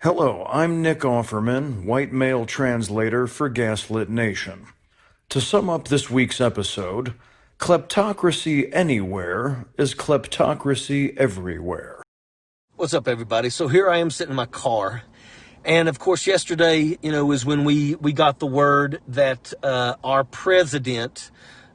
Hello, I'm Nick Offerman, white male translator for Gaslit Nation. To sum up this week's episode, kleptocracy anywhere is kleptocracy everywhere. What's up, everybody? So here I am sitting in my car. And of course, yesterday, was when we got the word that our president,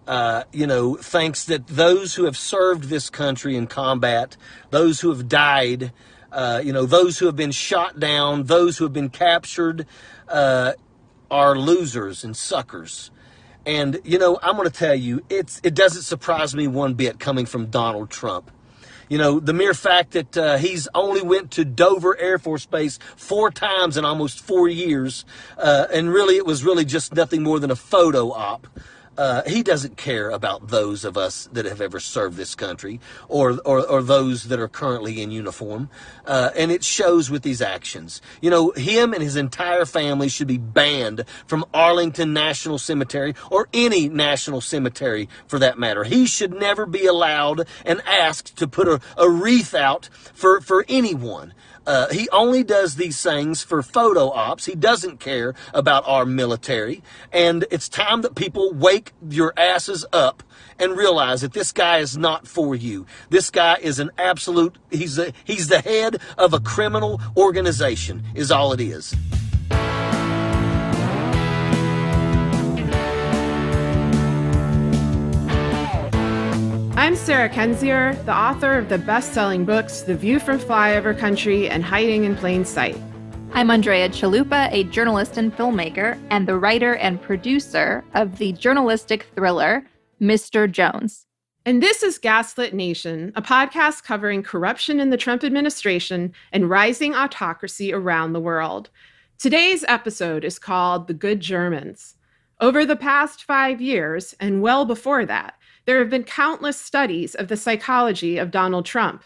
thinks that those who have served this country in combat, those who have died, those who have been shot down, those who have been captured, are losers and suckers. And, I'm going to tell you, it doesn't surprise me one bit coming from Donald Trump. The mere fact that he's only went to Dover Air Force Base 4 times in almost 4 years, and really it was really just nothing more than a photo op. He doesn't care about those of us that have ever served this country or those that are currently in uniform. And it shows with these actions. Him and his entire family should be banned from Arlington National Cemetery or any national cemetery for that matter. He should never be allowed and asked to put a wreath out for anyone. He only does these things for photo ops. He doesn't care about our military. And it's time that people wake your asses up and realize that this guy is not for you. This guy is an absolute, he's the head of a criminal organization, is all it is. I'm Sarah Kendzior, the author of the best-selling books The View from Flyover Country and Hiding in Plain Sight. I'm Andrea Chalupa, a journalist and filmmaker, and the writer and producer of the journalistic thriller, Mr. Jones. And this is Gaslit Nation, a podcast covering corruption in the Trump administration and rising autocracy around the world. Today's episode is called The Good Germans. Over the past 5 years, and well before that, there have been countless studies of the psychology of Donald Trump.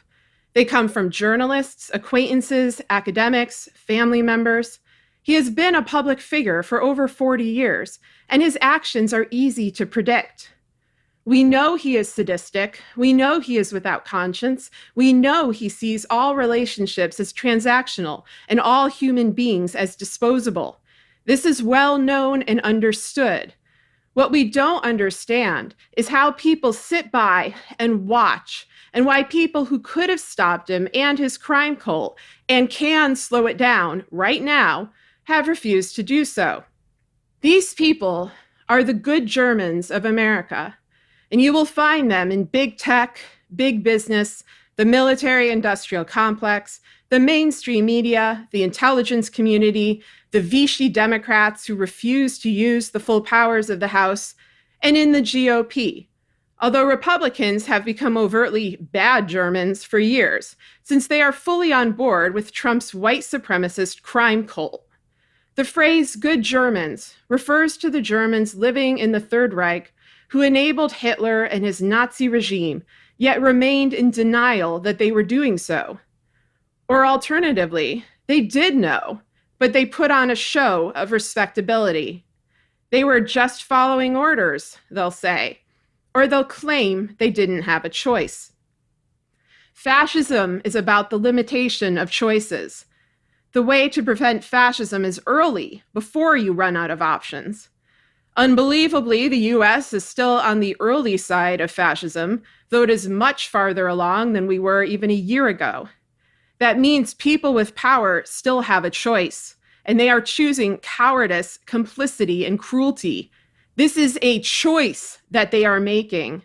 They come from journalists, acquaintances, academics, family members. He has been a public figure for over 40 years, and his actions are easy to predict. We know he is sadistic. We know he is without conscience. We know he sees all relationships as transactional and all human beings as disposable. This is well known and understood. What we don't understand is how people sit by and watch, and why people who could have stopped him and his crime cult and can slow it down right now have refused to do so. These people are the good Germans of America, and you will find them in big tech, big business, the military-industrial complex, the mainstream media, the intelligence community, the Vichy Democrats who refuse to use the full powers of the House, and in the GOP. Although Republicans have become overtly bad Germans for years, since they are fully on board with Trump's white supremacist crime cult. The phrase good Germans refers to the Germans living in the Third Reich who enabled Hitler and his Nazi regime, yet remained in denial that they were doing so. Or alternatively, they did know, but they put on a show of respectability. They were just following orders, they'll say, or they'll claim they didn't have a choice. Fascism is about the limitation of choices. The way to prevent fascism is early, before you run out of options. Unbelievably, the US is still on the early side of fascism, though it is much farther along than we were even a year ago. That means people with power still have a choice, and they are choosing cowardice, complicity, and cruelty. This is a choice that they are making.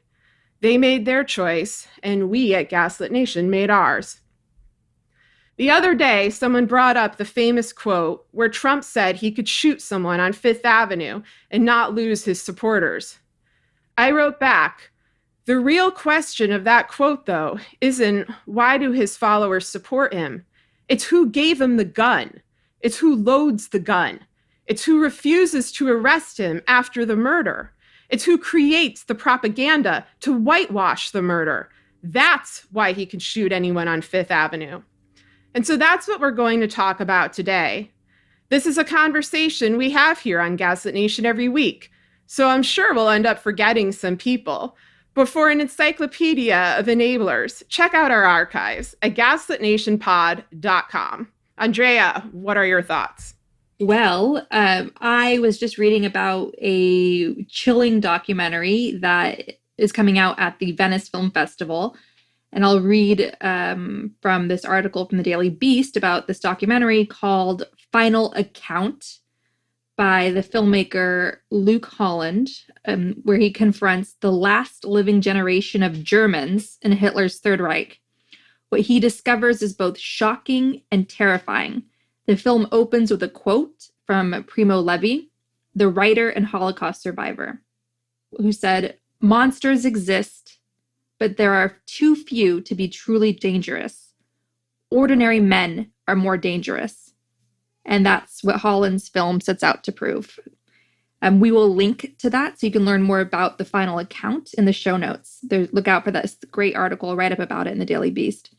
They made their choice, and we at Gaslit Nation made ours. The other day, someone brought up the famous quote where Trump said he could shoot someone on Fifth Avenue and not lose his supporters. I wrote back, the real question of that quote, though, isn't why do his followers support him? It's who gave him the gun. It's who loads the gun. It's who refuses to arrest him after the murder. It's who creates the propaganda to whitewash the murder. That's why he can shoot anyone on Fifth Avenue. And so that's what we're going to talk about today. This is a conversation we have here on Gaslit Nation every week, so I'm sure we'll end up forgetting some people. But for an encyclopedia of enablers, check out our archives at gaslitnationpod.com. Andrea, what are your thoughts? Well, I was just reading about a chilling documentary that is coming out at the Venice Film Festival. And I'll read from this article from the Daily Beast about this documentary called Final Account by the filmmaker Luke Holland, where he confronts the last living generation of Germans in Hitler's Third Reich. What he discovers is both shocking and terrifying. The film opens with a quote from Primo Levi, the writer and Holocaust survivor, who said, "Monsters exist, but there are too few to be truly dangerous. Ordinary men are more dangerous." And that's what Holland's film sets out to prove. We will link to that so you can learn more about the final account in the show notes. Look out for this great article right up about it in the Daily Beast.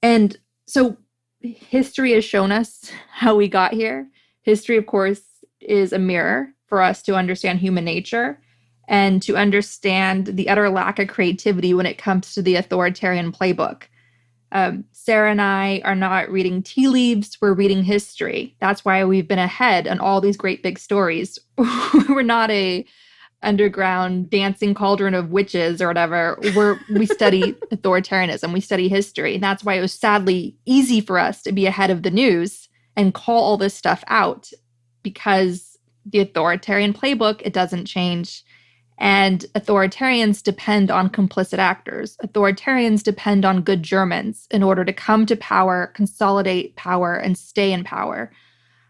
And so history has shown us how we got here. History, of course, is a mirror for us to understand human nature and to understand the utter lack of creativity when it comes to the authoritarian playbook. Sarah and I are not reading tea leaves, we're reading history. That's why we've been ahead on all these great big stories. We're not a underground dancing cauldron of witches or whatever. We study authoritarianism, we study history. And that's why it was sadly easy for us to be ahead of the news and call all this stuff out, because the authoritarian playbook, it doesn't change. And authoritarians depend on complicit actors. Authoritarians depend on good Germans in order to come to power, consolidate power, and stay in power.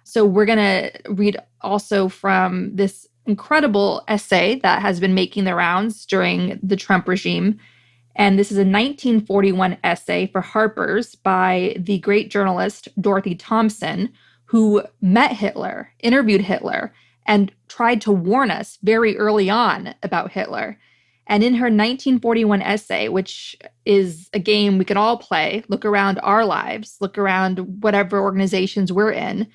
So we're going to read also from this incredible essay that has been making the rounds during the Trump regime. And this is a 1941 essay for Harper's by the great journalist Dorothy Thompson, who met Hitler, interviewed Hitler, and tried to warn us very early on about Hitler. And in her 1941 essay, which is a game we can all play, look around our lives, look around whatever organizations we're in,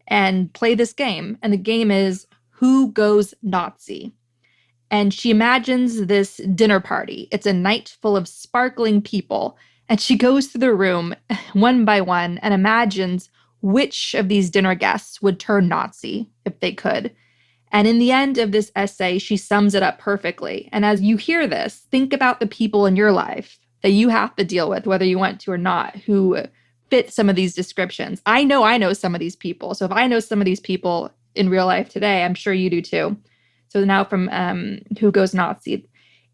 and play this game. And the game is Who Goes Nazi? And she imagines this dinner party. It's a night full of sparkling people. And she goes through the room one by one and imagines which of these dinner guests would turn Nazi if they could. And in the end of this essay, she sums it up perfectly. And as you hear this, think about the people in your life that you have to deal with, whether you want to or not, who fit some of these descriptions. I know some of these people. So if I know some of these people in real life today, I'm sure you do too. So now from Who Goes Nazi?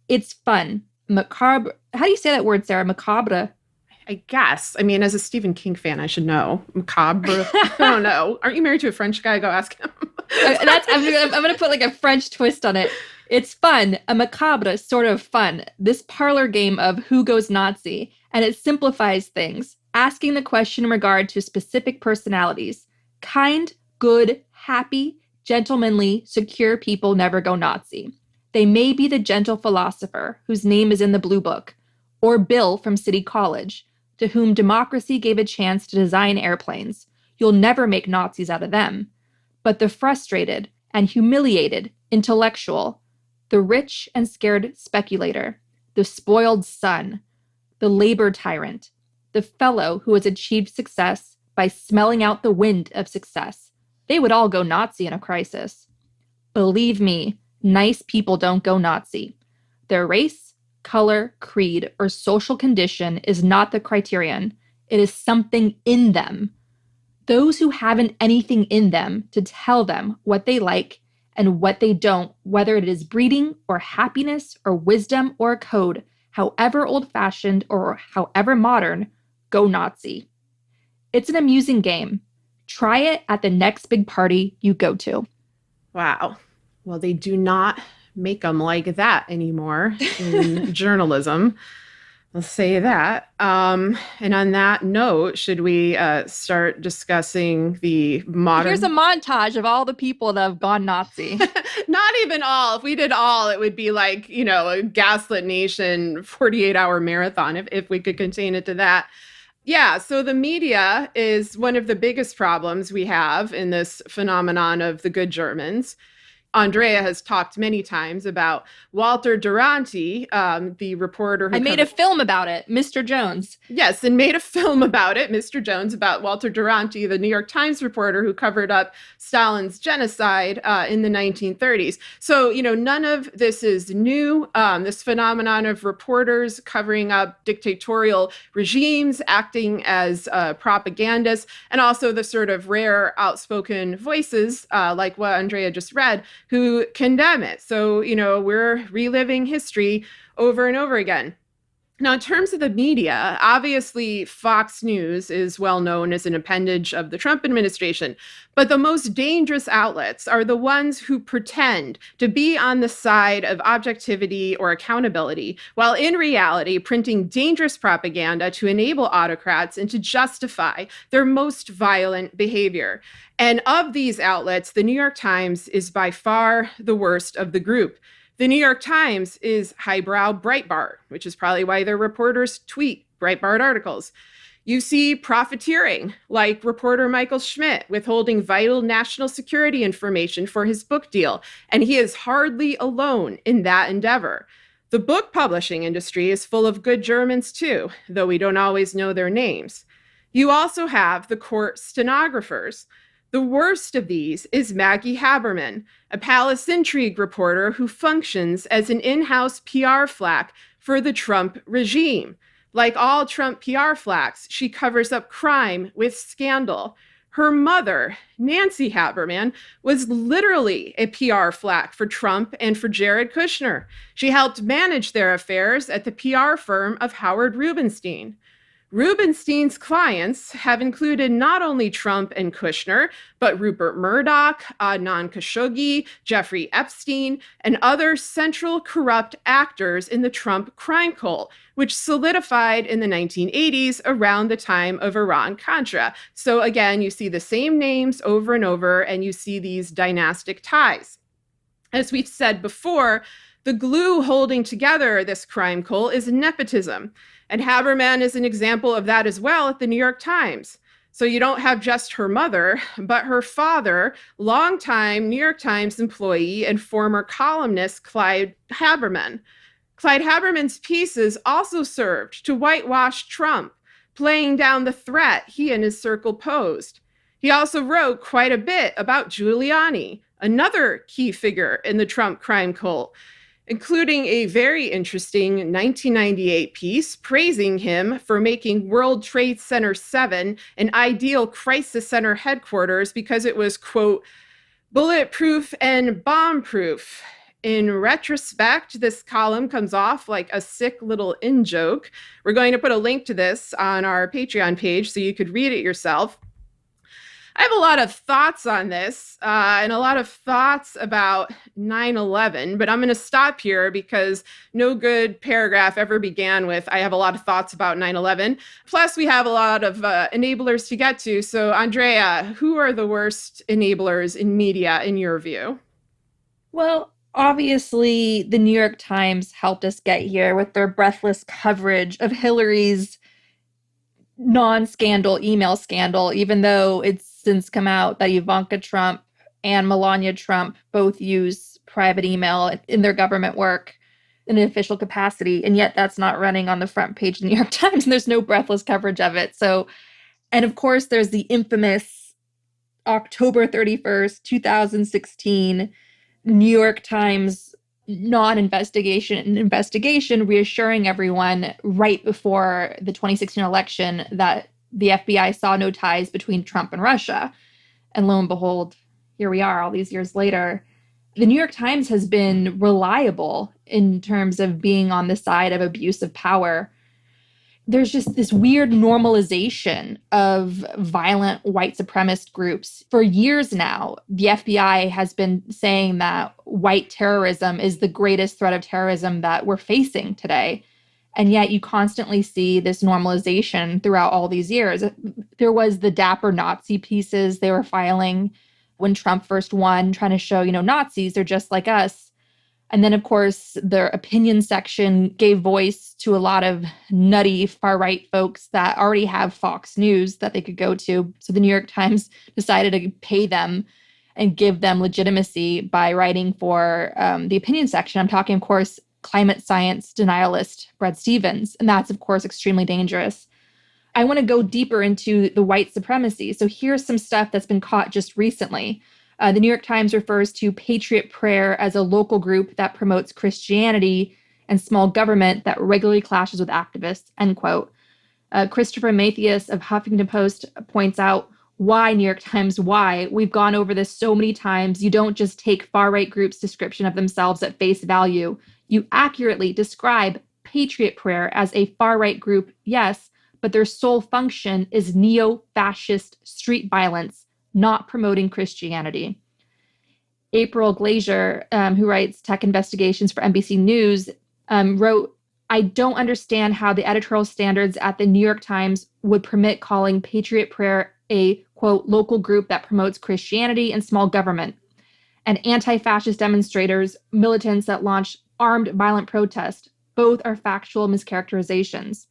It's fun. Macabre. How do you say that word, Sarah? Macabre. I guess. I mean, as a Stephen King fan, I should know. Macabre. I don't know. Aren't you married to a French guy? Go ask him. I'm going to put like a French twist on it. It's fun. A macabre sort of fun. This parlor game of Who Goes Nazi. And it simplifies things, asking the question in regard to specific personalities. Kind, good, happy, gentlemanly, secure people never go Nazi. They may be the gentle philosopher whose name is in the Blue Book, or Bill from City College, to whom democracy gave a chance to design airplanes. You'll never make Nazis out of them. But the frustrated and humiliated intellectual, the rich and scared speculator, the spoiled son, the labor tyrant, the fellow who has achieved success by smelling out the wind of success, they would all go Nazi in a crisis. Believe me, nice people don't go Nazi. Their race, color, creed, or social condition is not the criterion. It is something in them. Those who haven't anything in them to tell them what they like and what they don't, whether it is breeding or happiness or wisdom or a code, however old-fashioned or however modern, go Nazi. It's an amusing game. Try it at the next big party you go to. Wow. Well, they do not make them like that anymore in journalism. I'll say that. And on that note, should we start discussing the modern... Here's a montage of all the people that have gone Nazi. Not even all. If we did all, it would be like, a Gaslit Nation 48-hour marathon if we could contain it to that. Yeah, so the media is one of the biggest problems we have in this phenomenon of the good Germans. Andrea has talked many times about Walter Duranty, the reporter who I made a film about it, Mr. Jones. Yes, and made a film about it, Mr. Jones, about Walter Duranty, the New York Times reporter who covered up Stalin's genocide in the 1930s. So, none of this is new. This phenomenon of reporters covering up dictatorial regimes, acting as propagandists, and also the sort of rare outspoken voices, like what Andrea just read, who condemn it. So, we're reliving history over and over again. Now, in terms of the media, obviously Fox News is well known as an appendage of the Trump administration, but the most dangerous outlets are the ones who pretend to be on the side of objectivity or accountability, while in reality printing dangerous propaganda to enable autocrats and to justify their most violent behavior. And of these outlets, the New York Times is by far the worst of the group. The New York Times is highbrow Breitbart, which is probably why their reporters tweet Breitbart articles. You see profiteering, like reporter Michael Schmidt withholding vital national security information for his book deal, and he is hardly alone in that endeavor. The book publishing industry is full of good Germans too, though we don't always know their names. You also have the court stenographers. The worst of these is Maggie Haberman, a palace intrigue reporter who functions as an in-house PR flack for the Trump regime. Like all Trump PR flacks, she covers up crime with scandal. Her mother, Nancy Haberman, was literally a PR flack for Trump and for Jared Kushner. She helped manage their affairs at the PR firm of Howard Rubenstein. Rubenstein's clients have included not only Trump and Kushner, but Rupert Murdoch, Adnan Khashoggi, Jeffrey Epstein, and other central corrupt actors in the Trump crime cult, which solidified in the 1980s around the time of Iran-Contra. So again, you see the same names over and over, and you see these dynastic ties. As we've said before, the glue holding together this crime cult is nepotism. And Haberman is an example of that as well at the New York Times. So you don't have just her mother, but her father, longtime New York Times employee and former columnist Clyde Haberman. Clyde Haberman's pieces also served to whitewash Trump, playing down the threat he and his circle posed. He also wrote quite a bit about Giuliani, another key figure in the Trump crime cult, including a very interesting 1998 piece praising him for making World Trade Center 7 an ideal crisis center headquarters because it was, quote, bulletproof and bomb-proof. In retrospect, this column comes off like a sick little in-joke. We're going to put a link to this on our Patreon page so you could read it yourself. I have a lot of thoughts on this and a lot of thoughts about 9/11, but I'm going to stop here because no good paragraph ever began with, I have a lot of thoughts about 9/11. Plus, we have a lot of enablers to get to. So, Andrea, who are the worst enablers in media in your view? Well, obviously, the New York Times helped us get here with their breathless coverage of Hillary's non-scandal email scandal, even though it's since come out that Ivanka Trump and Melania Trump both use private email in their government work in an official capacity, and yet that's not running on the front page of the New York Times, and there's no breathless coverage of it. So, and of course, there's the infamous October 31st, 2016 New York Times investigation reassuring everyone right before the 2016 election that the FBI saw no ties between Trump and Russia. And lo and behold, here we are all these years later. The New York Times has been reliable in terms of being on the side of abuse of power. There's just this weird normalization of violent white supremacist groups. For years now, the FBI has been saying that white terrorism is the greatest threat of terrorism that we're facing today. And yet you constantly see this normalization throughout all these years. There was the Dapper Nazi pieces they were filing when Trump first won, trying to show, Nazis are just like us. And then, of course, their opinion section gave voice to a lot of nutty far-right folks that already have Fox News that they could go to. So the New York Times decided to pay them and give them legitimacy by writing for the opinion section. I'm talking, of course, climate science denialist Bret Stephens, and that's, of course, extremely dangerous. I want to go deeper into the white supremacy. So here's some stuff that's been caught just recently. The New York Times refers to Patriot Prayer as a local group that promotes Christianity and small government that regularly clashes with activists, end quote. Christopher Mathias of Huffington Post points out, why, New York Times, why? We've gone over this so many times. You don't just take far-right groups' description of themselves at face value. You accurately describe Patriot Prayer as a far-right group, yes, but their sole function is neo-fascist street violence, not promoting Christianity. April Glazier, who writes tech investigations for NBC News, wrote, I don't understand how the editorial standards at the New York Times would permit calling Patriot Prayer a, quote, local group that promotes Christianity and small government, and anti-fascist demonstrators, militants that launch armed violent protest. Both are factual mischaracterizations.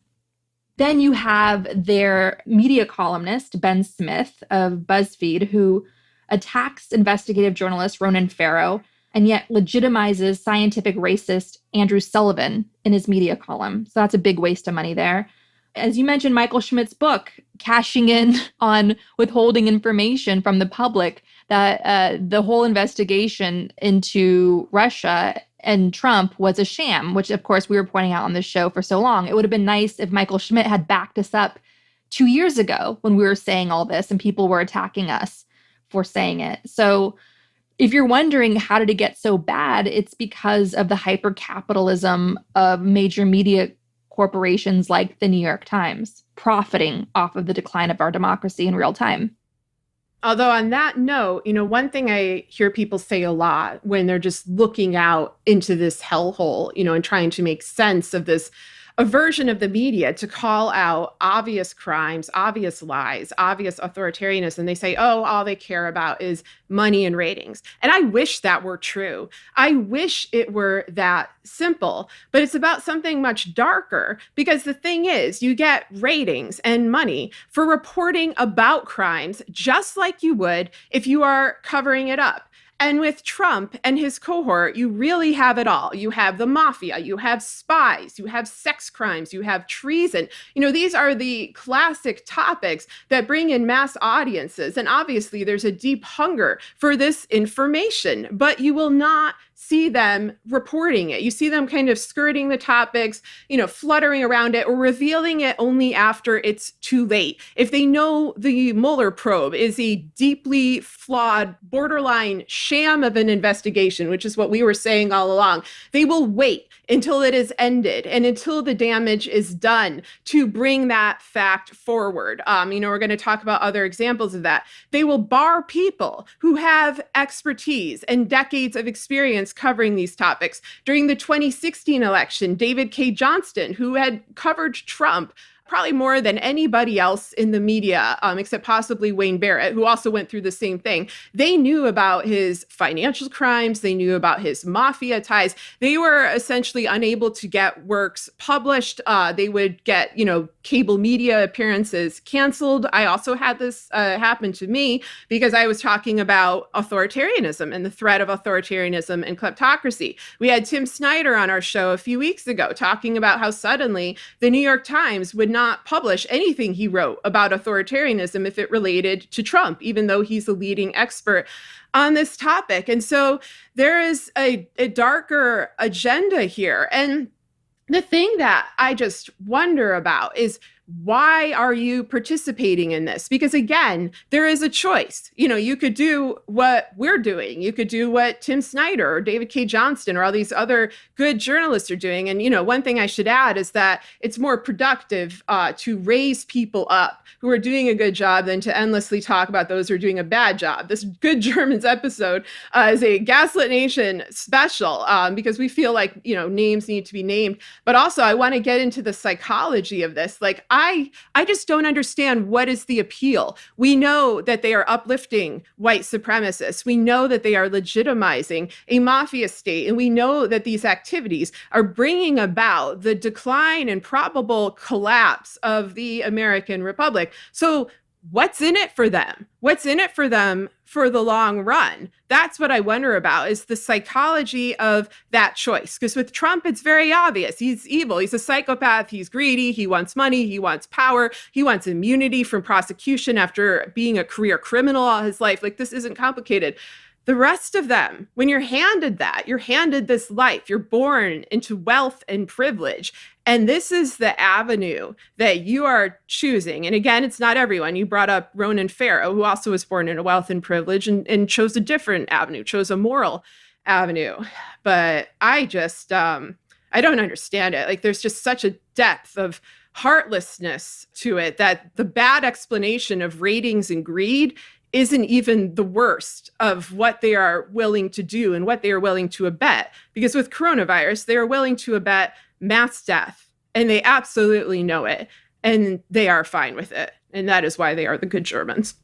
Then you have their media columnist, Ben Smith of BuzzFeed, who attacks investigative journalist Ronan Farrow and yet legitimizes scientific racist Andrew Sullivan in his media column. So that's a big waste of money there. As you mentioned, Michael Schmidt's book, cashing in on withholding information from the public, that the whole investigation into Russia and Trump was a sham, which, of course, we were pointing out on this show for so long. It would have been nice if Michael Schmidt had backed us up 2 years ago when we were saying all this and people were attacking us for saying it. So if you're wondering how did it get so bad, it's because of the hyper-capitalism of major media corporations like the New York Times, profiting off of the decline of our democracy in real time. Although on that note, one thing I hear people say a lot when they're just looking out into this hellhole, and trying to make sense of this aversion of the media to call out obvious crimes, obvious lies, obvious authoritarianism. They say, oh, all they care about is money and ratings. And I wish that were true. I wish it were that simple, but it's about something much darker, because the thing is, you get ratings and money for reporting about crimes just like you would if you are covering it up. And with Trump and his cohort, you really have it all. You have the mafia, you have spies, you have sex crimes, you have treason. These are the classic topics that bring in mass audiences. And obviously, there's a deep hunger for this information, but you will not see them reporting it. You see them kind of skirting the topics, fluttering around it, or revealing it only after it's too late. If they know the Mueller probe is a deeply flawed, borderline sham of an investigation, which is what we were saying all along, they will wait until it is ended and until the damage is done to bring that fact forward. We're going to talk about other examples of that. They will bar people who have expertise and decades of experience covering these topics. During the 2016 election, David K. Johnston, who had covered Trump probably more than anybody else in the media, except possibly Wayne Barrett, who also went through the same thing. They knew about his financial crimes. They knew about his mafia ties. They were essentially unable to get works published. They would get, cable media appearances canceled. I also had this happen to me because I was talking about authoritarianism and the threat of authoritarianism and kleptocracy. We had Tim Snyder on our show a few weeks ago talking about how suddenly the New York Times would not publish anything he wrote about authoritarianism if it related to Trump, even though he's a leading expert on this topic. And so there is a darker agenda here. And the thing that I just wonder about is, why are you participating in this? Because again, there is a choice. You could do what we're doing. You could do what Tim Snyder or David K. Johnston or all these other good journalists are doing. And, one thing I should add is that it's more productive to raise people up who are doing a good job than to endlessly talk about those who are doing a bad job. This Good Germans episode is a Gaslit Nation special because we feel like, names need to be named. But also, I want to get into the psychology of this. I just don't understand, what is the appeal? We know that they are uplifting white supremacists. We know that they are legitimizing a mafia state. And we know that these activities are bringing about the decline and probable collapse of the American Republic. So what's in it for them? What's in it for them for the long run? That's what I wonder about, is the psychology of that choice. Because with Trump, it's very obvious. He's evil. He's a psychopath. He's greedy. He wants money. He wants power. He wants immunity from prosecution after being a career criminal all his life. Like, this isn't complicated. The rest of them, when you're handed that, you're handed this life, you're born into wealth and privilege. And this is the avenue that you are choosing. And again, it's not everyone. You brought up Ronan Farrow, who also was born into wealth and privilege and chose a different avenue, chose a moral avenue. But I just, I don't understand it. Like, there's just such a depth of heartlessness to it that the bad explanation of ratings and greed isn't even the worst of what they are willing to do and what they are willing to abet. Because with coronavirus, they are willing to abet mass death, and they absolutely know it, and they are fine with it. And that is why they are the good Germans.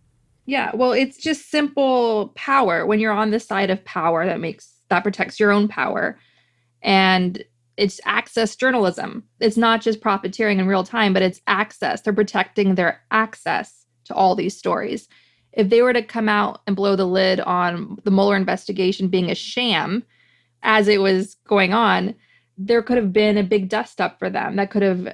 Yeah, well, it's just simple power. When you're on the side of power, that protects your own power. And it's access journalism. It's not just profiteering in real time, but it's access. They're protecting their access to all these stories. If they were to come out and blow the lid on the Mueller investigation being a sham as it was going on, there could have been a big dust up for them. That could have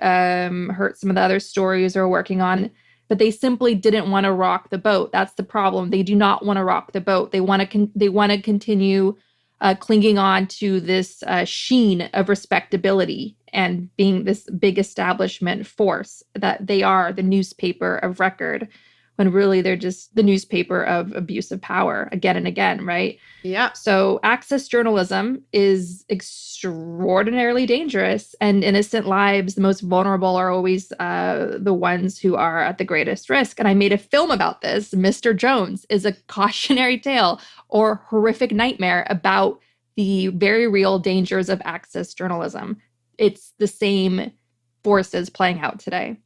hurt some of the other stories they're working on. But they simply didn't want to rock the boat. That's the problem. They do not want to rock the boat. They want to continue clinging on to this sheen of respectability and being this big establishment force that they are the newspaper of record, when really they're just the newspaper of abuse of power again and again, right? Yeah. So access journalism is extraordinarily dangerous, and innocent lives, the most vulnerable, are always the ones who are at the greatest risk. And I made a film about this. Mr. Jones is a cautionary tale or horrific nightmare about the very real dangers of access journalism. It's the same forces playing out today.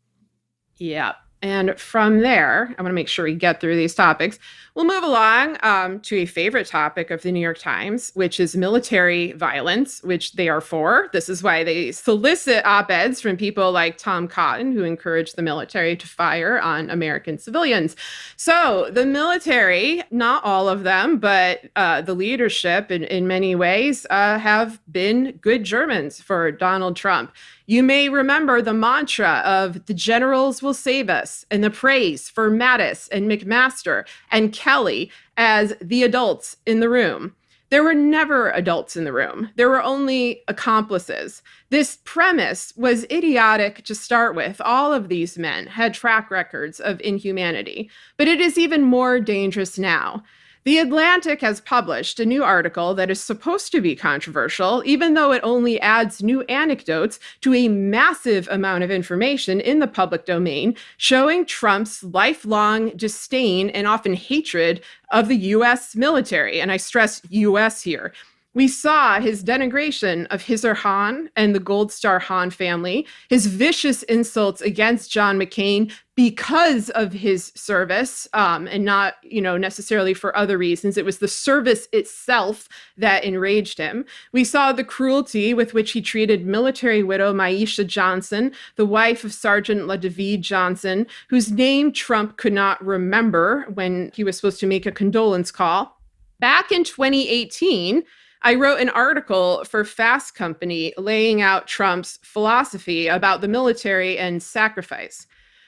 Yeah. And from there, I want to make sure we get through these topics. We'll move along to a favorite topic of the New York Times, which is military violence, which they are for. This is why they solicit op-eds from people like Tom Cotton, who encouraged the military to fire on American civilians. So the military, not all of them, but the leadership in many ways have been good Germans for Donald Trump. You may remember the mantra of "the generals will save us," and the praise for Mattis and McMaster and Kelly as the adults in the room. There were never adults in the room. There were only accomplices. This premise was idiotic to start with. All of these men had track records of inhumanity, but it is even more dangerous now. The Atlantic has published a new article that is supposed to be controversial, even though it only adds new anecdotes to a massive amount of information in the public domain, showing Trump's lifelong disdain and often hatred of the U.S. military. And I stress U.S. here. We saw his denigration of Hizr Khan and the Gold Star Khan family, his vicious insults against John McCain because of his service, and not, necessarily for other reasons. It was the service itself that enraged him. We saw the cruelty with which he treated military widow Maisha Johnson, the wife of Sergeant LaDavid Johnson, whose name Trump could not remember when he was supposed to make a condolence call. Back in 2018, I wrote an article for Fast Company laying out Trump's philosophy about the military and sacrifice.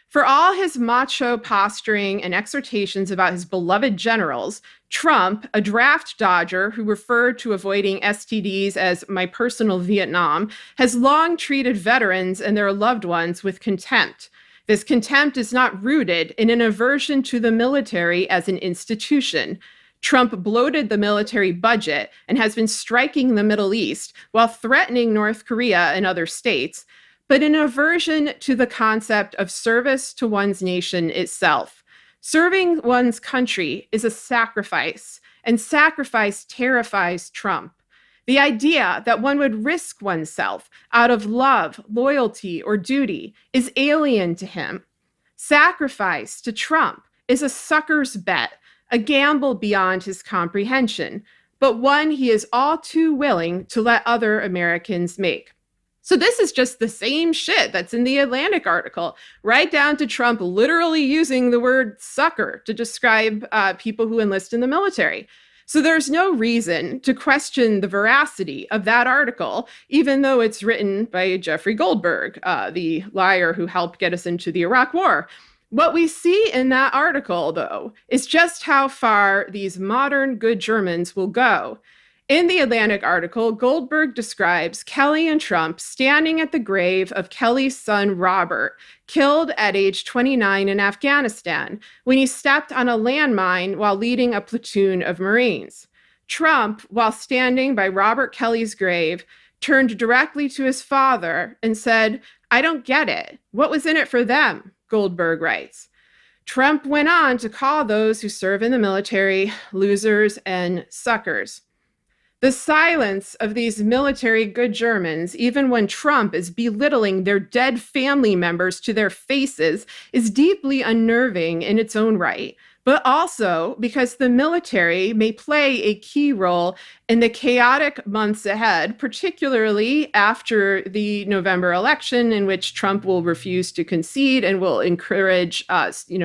For all his macho posturing and exhortations about his beloved generals, Trump, a draft dodger who referred to avoiding STDs as "my personal Vietnam," has long treated veterans and their loved ones with contempt. This contempt is not rooted in an aversion to the military as an institution. Trump bloated the military budget and has been striking the Middle East while threatening North Korea and other states, but an aversion to the concept of service to one's nation itself. Serving one's country is a sacrifice, and sacrifice terrifies Trump. The idea that one would risk oneself out of love, loyalty, or duty is alien to him. Sacrifice to Trump is a sucker's bet, a gamble beyond his comprehension, but one he is all too willing to let other Americans make. So this is just the same shit that's in the Atlantic article, right down to Trump literally using the word sucker to describe people who enlist in the military. So there's no reason to question the veracity of that article, even though it's written by Jeffrey Goldberg, the liar who helped get us into the Iraq War. What we see in that article, though, is just how far these modern good Germans will go. In the Atlantic article, Goldberg describes Kelly and Trump standing at the grave of Kelly's son, Robert, killed at age 29 in Afghanistan when he stepped on a landmine while leading a platoon of Marines. Trump, while standing by Robert Kelly's grave, turned directly to his father and said, "I don't get it. What was in it for them?" Goldberg writes. Trump went on to call those who serve in the military losers and suckers. The silence of these military good Germans, even when Trump is belittling their dead family members to their faces, is deeply unnerving in its own right, but also because the military may play a key role in the chaotic months ahead, particularly after the November election, in which Trump will refuse to concede and will encourage,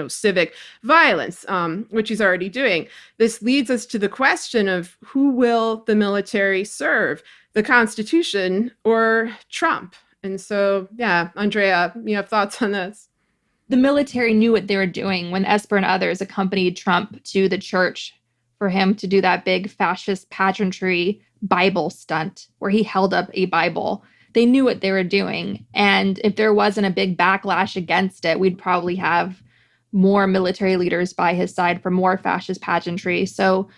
civic violence, which he's already doing. This leads us to the question of who will the military serve, the Constitution or Trump? And so, yeah, Andrea, you have thoughts on this? The military knew what they were doing when Esper and others accompanied Trump to the church for him to do that big fascist pageantry Bible stunt where he held up a Bible. They knew what they were doing. And if there wasn't a big backlash against it, we'd probably have more military leaders by his side for more fascist pageantry. So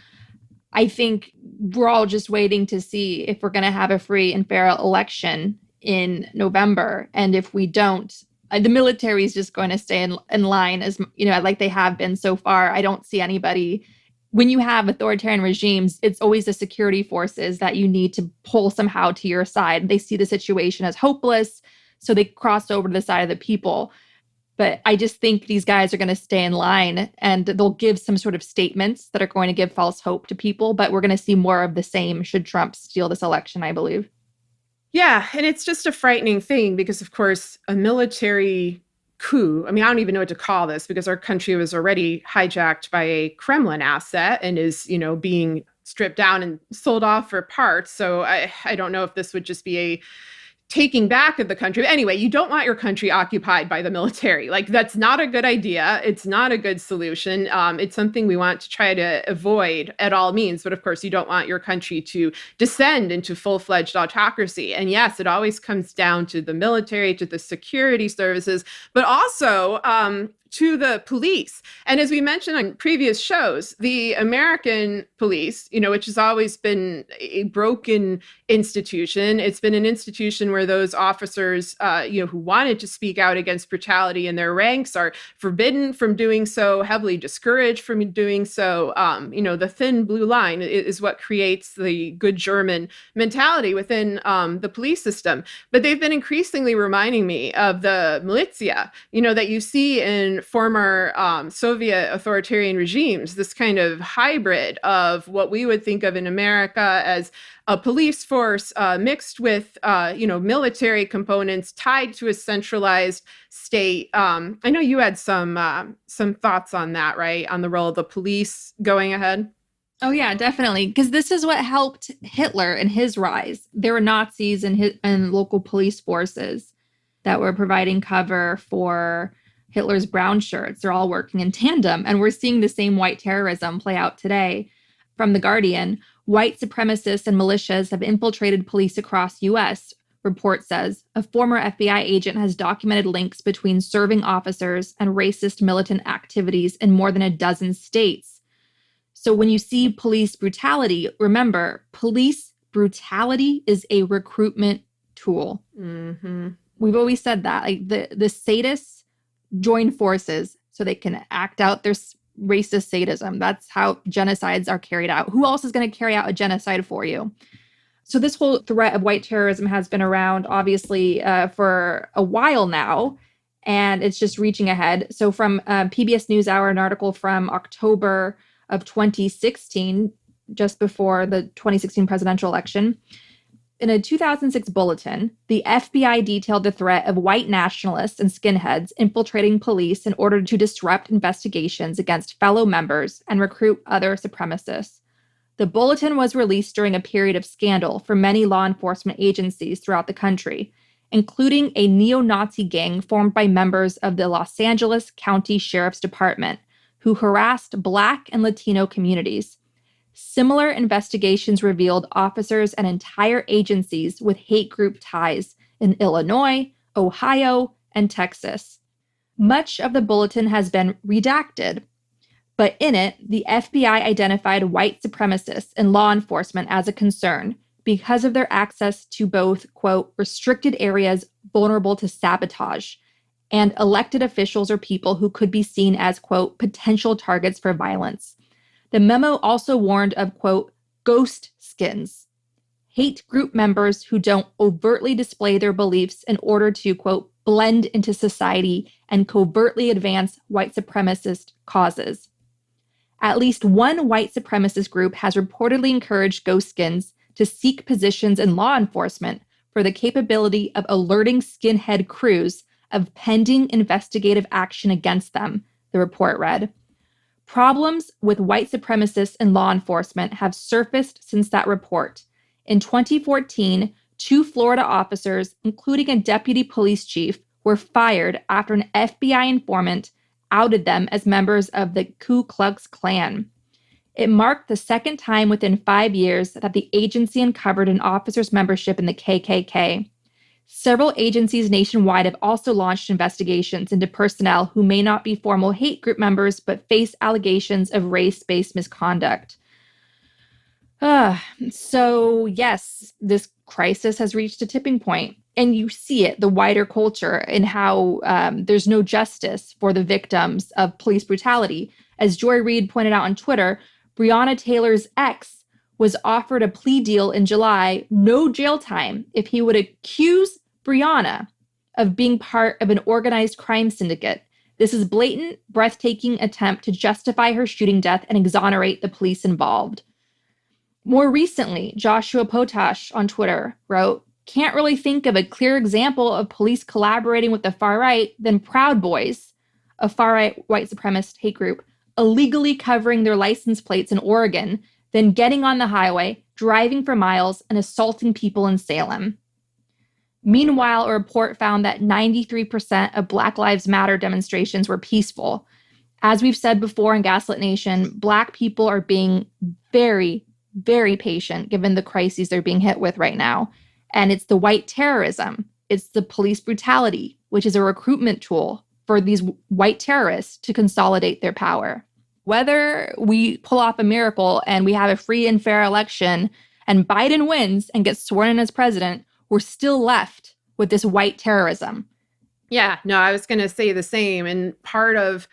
I think we're all just waiting to see if we're going to have a free and fair election in November. And if we don't, the military is just going to stay in line as, like they have been so far. I don't see anybody. When you have authoritarian regimes, it's always the security forces that you need to pull somehow to your side. They see the situation as hopeless, so they cross over to the side of the people. But I just think these guys are going to stay in line and they'll give some sort of statements that are going to give false hope to people. But we're going to see more of the same should Trump steal this election, I believe. Yeah, and it's just a frightening thing because, of course, a military coup, I mean, I don't even know what to call this because our country was already hijacked by a Kremlin asset and is, being stripped down and sold off for parts. So I don't know if this would just be a taking back of the country. But anyway, you don't want your country occupied by the military. Like, that's not a good idea. It's not a good solution. It's something we want to try to avoid at all means. But of course, you don't want your country to descend into full-fledged autocracy. And yes, it always comes down to the military, to the security services, but also to the police. And as we mentioned on previous shows, the American police, which has always been a broken institution, it's been an institution where those officers, who wanted to speak out against brutality in their ranks are forbidden from doing so, heavily discouraged from doing so. The thin blue line is what creates the good German mentality within the police system. But they've been increasingly reminding me of the militia, that you see in former Soviet authoritarian regimes, this kind of hybrid of what we would think of in America as a police force mixed with, military components tied to a centralized state. I know you had some thoughts on that, right? On the role of the police going ahead. Oh, yeah, definitely. Because this is what helped Hitler in his rise. There were Nazis and local police forces that were providing cover for Hitler's brown shirts. They're all working in tandem. And we're seeing the same white terrorism play out today. From The Guardian, white supremacists and militias have infiltrated police across U.S., report says. A former FBI agent has documented links between serving officers and racist militant activities in more than a dozen states. So when you see police brutality, remember, police brutality is a recruitment tool. Mm-hmm. We've always said that. Like the sadists join forces so they can act out their racist sadism. That's how genocides are carried out. Who else is going to carry out a genocide for you? So this whole threat of white terrorism has been around, obviously, for a while now, and it's just reaching ahead. So from PBS NewsHour, an article from October of 2016, just before the 2016 presidential election, in a 2006 bulletin, the FBI detailed the threat of white nationalists and skinheads infiltrating police in order to disrupt investigations against fellow members and recruit other supremacists. The bulletin was released during a period of scandal for many law enforcement agencies throughout the country, including a neo-Nazi gang formed by members of the Los Angeles County Sheriff's Department, who harassed Black and Latino communities. Similar investigations revealed officers and entire agencies with hate group ties in Illinois, Ohio, and Texas. Much of the bulletin has been redacted, but in it, the FBI identified white supremacists in law enforcement as a concern because of their access to both, quote, restricted areas vulnerable to sabotage, and elected officials or people who could be seen as, quote, potential targets for violence. The memo also warned of, quote, ghost skins, hate group members who don't overtly display their beliefs in order to, quote, blend into society and covertly advance white supremacist causes. At least one white supremacist group has reportedly encouraged ghost skins to seek positions in law enforcement for the capability of alerting skinhead crews of pending investigative action against them, the report read. Problems with white supremacists in law enforcement have surfaced since that report. In 2014, 2 Florida officers, including a deputy police chief, were fired after an FBI informant outed them as members of the Ku Klux Klan. It marked the second time within 5 years that the agency uncovered an officer's membership in the KKK. Several agencies nationwide have also launched investigations into personnel who may not be formal hate group members but face allegations of race-based misconduct. So yes, this crisis has reached a tipping point. And you see it, the wider culture, in how there's no justice for the victims of police brutality. As Joy Reid pointed out on Twitter, Breonna Taylor's ex was offered a plea deal in July, no jail time, if he would accuse Breonna of being part of an organized crime syndicate. This is blatant, breathtaking attempt to justify her shooting death and exonerate the police involved. More recently, Joshua Potash on Twitter wrote, "Can't really think of a clear example of police collaborating with the far right than Proud Boys, a far-right white supremacist hate group, illegally covering their license plates in Oregon, then getting on the highway, driving for miles, and assaulting people in Salem." Meanwhile, a report found that 93% of Black Lives Matter demonstrations were peaceful. As we've said before in Gaslit Nation, Black people are being very, very patient given the crises they're being hit with right now. And it's the white terrorism. It's the police brutality, which is a recruitment tool for these white terrorists to consolidate their power. Whether we pull off a miracle and we have a free and fair election and Biden wins and gets sworn in as president, we're still left with this white terrorism. Yeah, no, I was going to say the same. And part of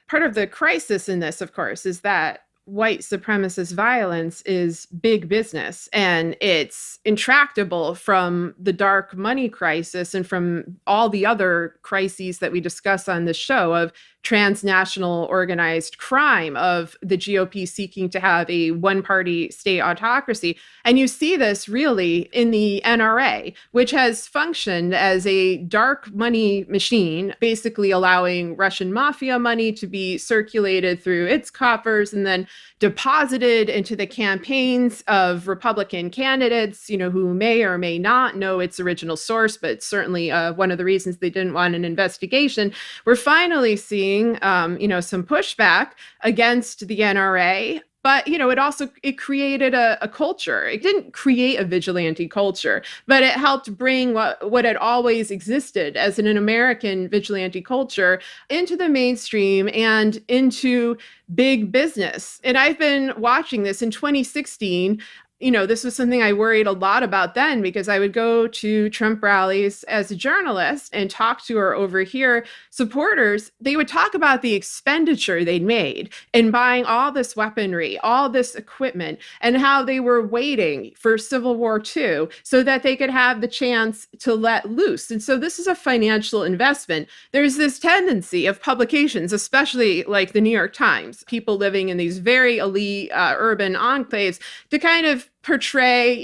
the crisis in this, of course, is that white supremacist violence is big business, and it's intractable from the dark money crisis and from all the other crises that we discuss on this show of transnational organized crime, of the GOP seeking to have a one-party state autocracy. And you see this really in the NRA, which has functioned as a dark money machine, basically allowing Russian mafia money to be circulated through its coffers and then deposited into the campaigns of Republican candidates, who may or may not know its original source, but certainly one of the reasons they didn't want an investigation. We're finally seeing, some pushback against the NRA. But, it created a culture. It didn't create a vigilante culture, but it helped bring what had always existed as an American vigilante culture into the mainstream and into big business. And I've been watching this in 2016. This was something I worried a lot about then, because I would go to Trump rallies as a journalist and talk to our over here supporters. They would talk about the expenditure they'd made in buying all this weaponry, all this equipment, and how they were waiting for Civil War II so that they could have the chance to let loose. And so this is a financial investment. There's this tendency of publications, especially like the New York Times, people living in these very elite urban enclaves, to kind of portray,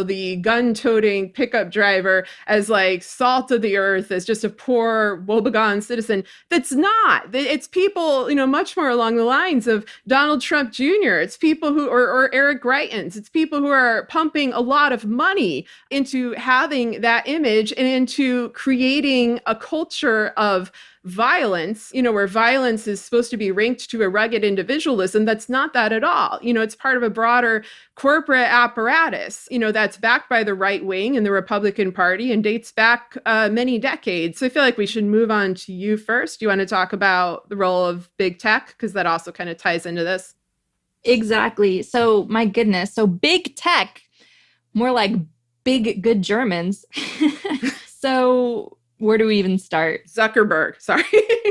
the gun-toting pickup driver as like salt of the earth, as just a poor, woebegone citizen. That's not. It's people, much more along the lines of Donald Trump Jr. It's people who, or Eric Greitens. It's people who are pumping a lot of money into having that image and into creating a culture of violence, where violence is supposed to be linked to a rugged individualism. That's not that at all. It's part of a broader corporate apparatus, that's backed by the right wing and the Republican Party and dates back many decades. So I feel like we should move on to you first. Do you want to talk about the role of big tech? Because that also kind of ties into this. Exactly. So my goodness. So big tech, more like big, good Germans. So where do we even start? Zuckerberg, sorry.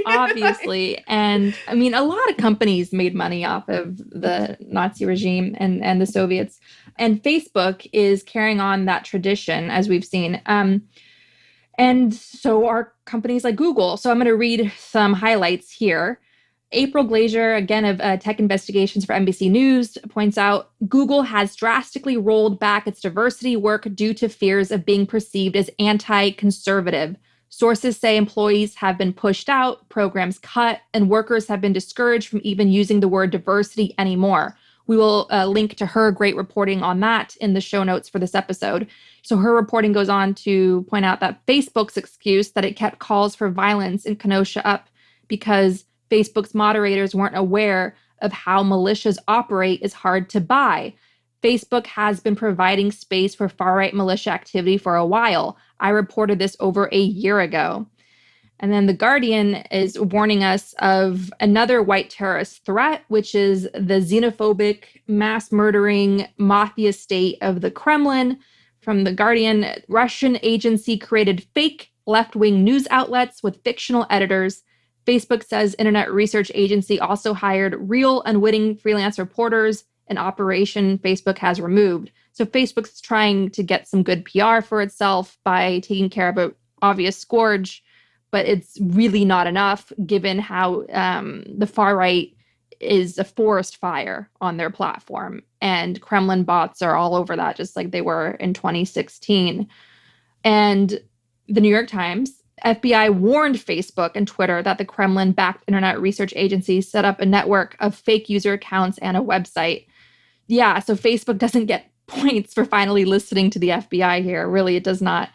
Obviously. And I mean, a lot of companies made money off of the Nazi regime and the Soviets. And Facebook is carrying on that tradition, as we've seen. And so are companies like Google. So I'm going to read some highlights here. April Glazier, again of Tech Investigations for NBC News, points out Google has drastically rolled back its diversity work due to fears of being perceived as anti-conservative. Sources say employees have been pushed out, programs cut, and workers have been discouraged from even using the word diversity anymore. We will link to her great reporting on that in the show notes for this episode. So her reporting goes on to point out that Facebook's excuse that it kept calls for violence in Kenosha up because Facebook's moderators weren't aware of how militias operate is hard to buy. Facebook has been providing space for far-right militia activity for a while. I reported this over a year ago. And then The Guardian is warning us of another white terrorist threat, which is the xenophobic, mass-murdering mafia state of the Kremlin. From The Guardian, Russian agency created fake left-wing news outlets with fictional editors. Facebook says Internet Research Agency also hired real unwitting freelance reporters, an operation Facebook has removed. So Facebook's trying to get some good PR for itself by taking care of an obvious scourge, but it's really not enough given how the far right is a forest fire on their platform. And Kremlin bots are all over that, just like they were in 2016. And the New York Times, FBI warned Facebook and Twitter that the Kremlin-backed Internet Research Agency set up a network of fake user accounts and a website. Yeah, so Facebook doesn't get points for finally listening to the FBI here. Really, it does not.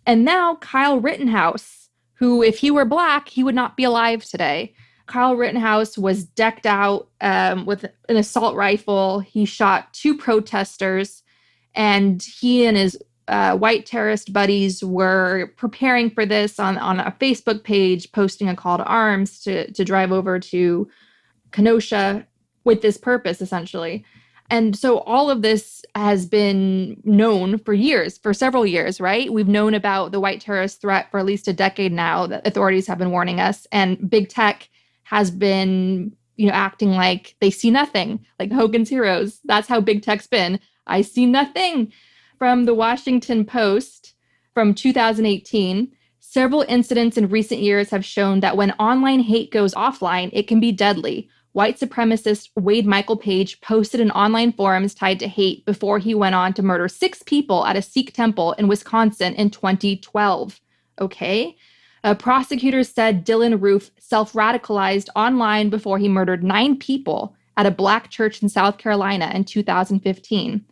And now Kyle Rittenhouse, who, if he were Black, he would not be alive today. Kyle Rittenhouse was decked out with an assault rifle. He shot 2 protesters, and he and his white terrorist buddies were preparing for this on a Facebook page, posting a call to arms to drive over to Kenosha with this purpose, essentially. And so all of this has been known for years, for several years, right? We've known about the white terrorist threat for at least a decade now. That authorities have been warning us, and big tech has been, acting like they see nothing, like Hogan's Heroes. That's how big tech's been. I see nothing. From the Washington Post from 2018, several incidents in recent years have shown that when online hate goes offline, it can be deadly. White supremacist Wade Michael Page posted in online forums tied to hate before he went on to murder 6 people at a Sikh temple in Wisconsin in 2012. Okay? Prosecutors said Dylan Roof self-radicalized online before he murdered 9 people at a Black church in South Carolina in 2015.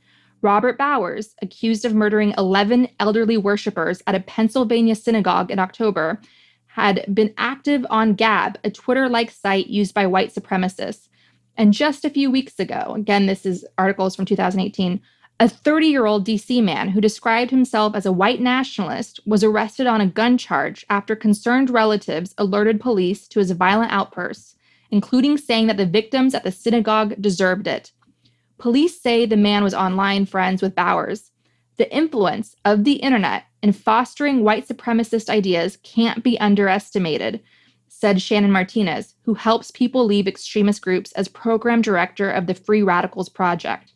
Robert Bowers, accused of murdering 11 elderly worshipers at a Pennsylvania synagogue in October, had been active on Gab, a Twitter-like site used by white supremacists. And just a few weeks ago, again, this is articles from 2018, a 30-year-old DC man who described himself as a white nationalist was arrested on a gun charge after concerned relatives alerted police to his violent outbursts, including saying that the victims at the synagogue deserved it. Police say the man was online friends with Bowers. The influence of the internet in fostering white supremacist ideas can't be underestimated, said Shannon Martinez, who helps people leave extremist groups as program director of the Free Radicals Project.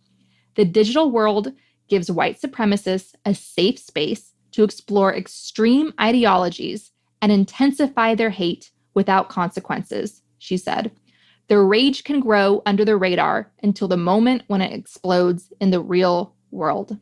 The digital world gives white supremacists a safe space to explore extreme ideologies and intensify their hate without consequences, she said. Their rage can grow under the radar until the moment when it explodes in the real world.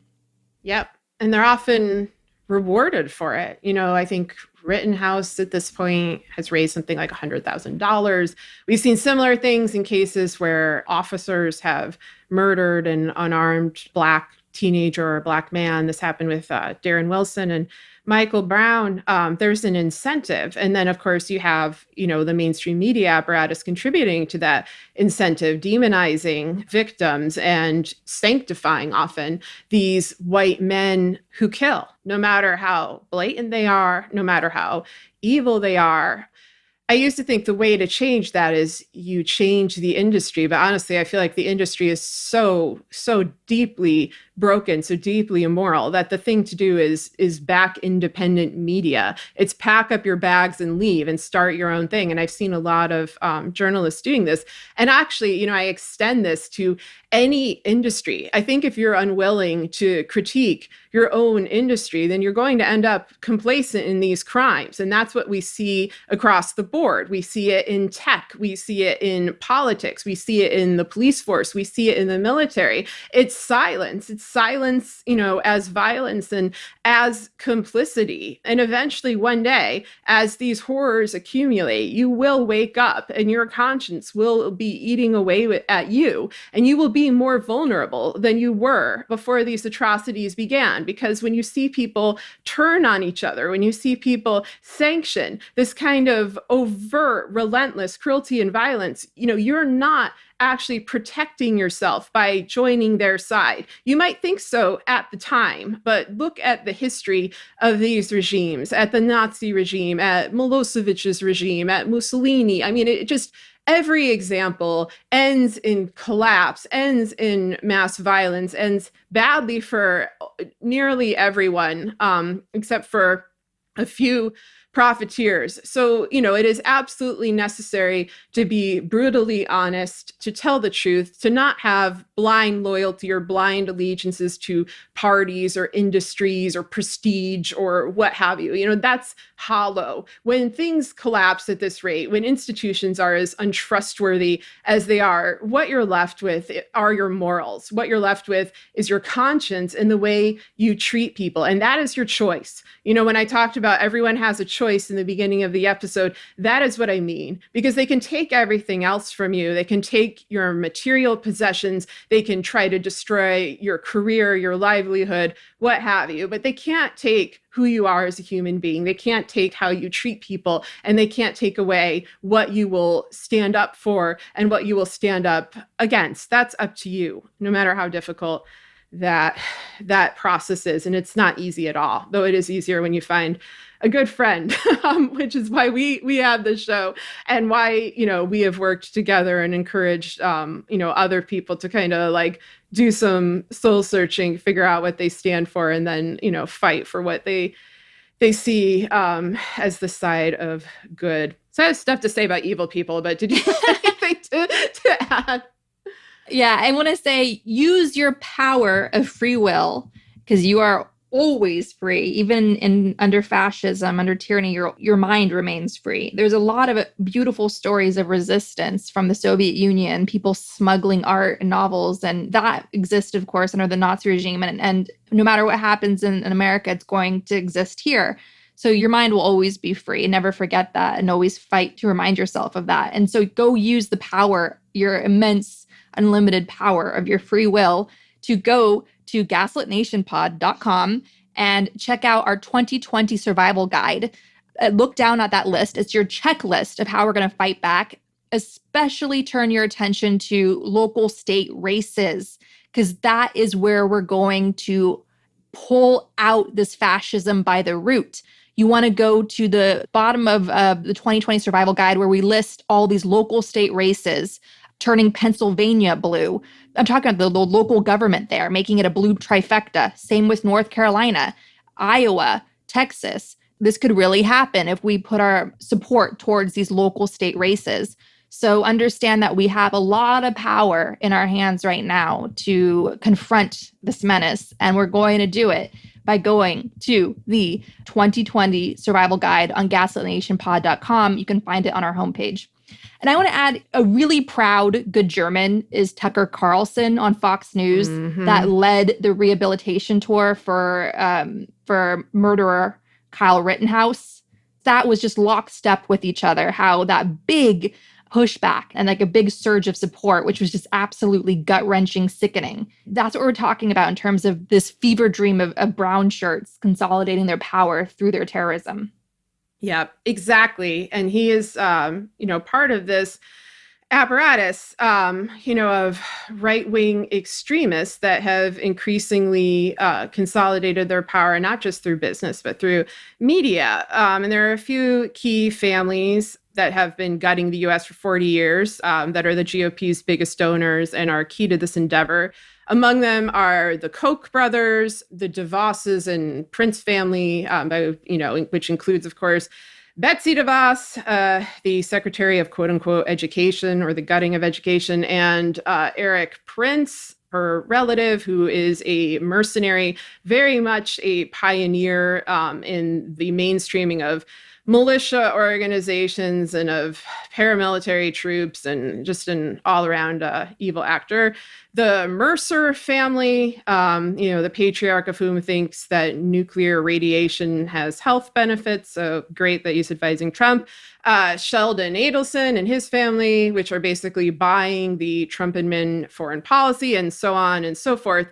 Yep. And they're often rewarded for it. I think Rittenhouse at this point has raised something like $100,000. We've seen similar things in cases where officers have murdered an unarmed Black teenager or Black man. This happened with Darren Wilson and Michael Brown. There's an incentive. And then, of course, you have, the mainstream media apparatus contributing to that incentive, demonizing victims and sanctifying often these white men who kill, no matter how blatant they are, no matter how evil they are. I used to think the way to change that is you change the industry. But honestly, I feel like the industry is so deeply broken, so deeply immoral, that the thing to do is back independent media. It's pack up your bags and leave and start your own thing. And I've seen a lot of journalists doing this. And actually, I extend this to any industry. I think if you're unwilling to critique your own industry, then you're going to end up complacent in these crimes. And that's what we see across the board. We see it in tech. We see it in politics. We see it in the police force. We see it in the military. It's silence. It's silence, as violence and as complicity. And eventually one day, as these horrors accumulate, you will wake up and your conscience will be eating away at you, and you will be more vulnerable than you were before these atrocities began. Because when you see people turn on each other, when you see people sanction this kind of overt, relentless cruelty and violence, you're not actually protecting yourself by joining their side. You might think so at the time, but look at the history of these regimes, at the Nazi regime, at Milosevic's regime, at Mussolini. I mean, every example ends in collapse, ends in mass violence, ends badly for nearly everyone, except for a few profiteers. So, it is absolutely necessary to be brutally honest, to tell the truth, to not have blind loyalty or blind allegiances to parties or industries or prestige or what have you. That's hollow. When things collapse at this rate, when institutions are as untrustworthy as they are, what you're left with are your morals. What you're left with is your conscience and the way you treat people. And that is your choice. When I talked about everyone has a choice in the beginning of the episode, that is what I mean, because they can take everything else from you. They can take your material possessions. They can try to destroy your career, your livelihood, what have you, but they can't take who you are as a human being. They can't take how you treat people, and they can't take away what you will stand up for and what you will stand up against. That's up to you, no matter how difficult that process is. And it's not easy at all, though it is easier when you find a good friend, which is why we have this show and why, we have worked together and encouraged, other people to kind of like do some soul searching, figure out what they stand for, and then, fight for what they see as the side of good. So I have stuff to say about evil people, but did you have anything to add? Yeah, I want to say use your power of free will, because you are always free. Even under fascism, under tyranny, your mind remains free. There's a lot of beautiful stories of resistance from the Soviet Union, people smuggling art and novels, and that existed, of course, under the Nazi regime. And no matter what happens in America, it's going to exist here. So your mind will always be free. Never forget that, and always fight to remind yourself of that. And so go use the power, your immense unlimited power of your free will, to go to gaslitnationpod.com and check out our 2020 survival guide. Look down at that list. It's your checklist of how we're going to fight back. Especially turn your attention to local state races, because that is where we're going to pull out this fascism by the root. You want to go to the bottom of the 2020 survival guide, where we list all these local state races, turning Pennsylvania blue. I'm talking about the local government there, making it a blue trifecta. Same with North Carolina, Iowa, Texas. This could really happen if we put our support towards these local state races. So understand that we have a lot of power in our hands right now to confront this menace, and we're going to do it by going to the 2020 survival guide on gaslitnationpod.com. You can find it on our homepage. And I want to add, a really proud good German is Tucker Carlson on Fox News that led the rehabilitation tour for murderer Kyle Rittenhouse. That was just lockstep with each other, how that big pushback and like a big surge of support, which was just absolutely gut-wrenching, sickening. That's what we're talking about in terms of this fever dream of brown shirts consolidating their power through their terrorism. Yeah, exactly. And he is, part of this apparatus, of right-wing extremists that have increasingly consolidated their power, not just through business, but through media. And there are a few key families that have been gutting the U.S. for 40 years that are the GOP's biggest donors and are key to this endeavor. Among them are the Koch brothers, the DeVosses and Prince family, which includes, of course, Betsy DeVos, the Secretary of quote unquote education, or the gutting of education, and Eric Prince, her relative, who is a mercenary, very much a pioneer in the mainstreaming of militia organizations and of paramilitary troops, and just an all-around evil actor. The Mercer family, the patriarch of whom thinks that nuclear radiation has health benefits, so great that he's advising Trump. Sheldon Adelson and his family, which are basically buying the Trump admin foreign policy, and so on and so forth.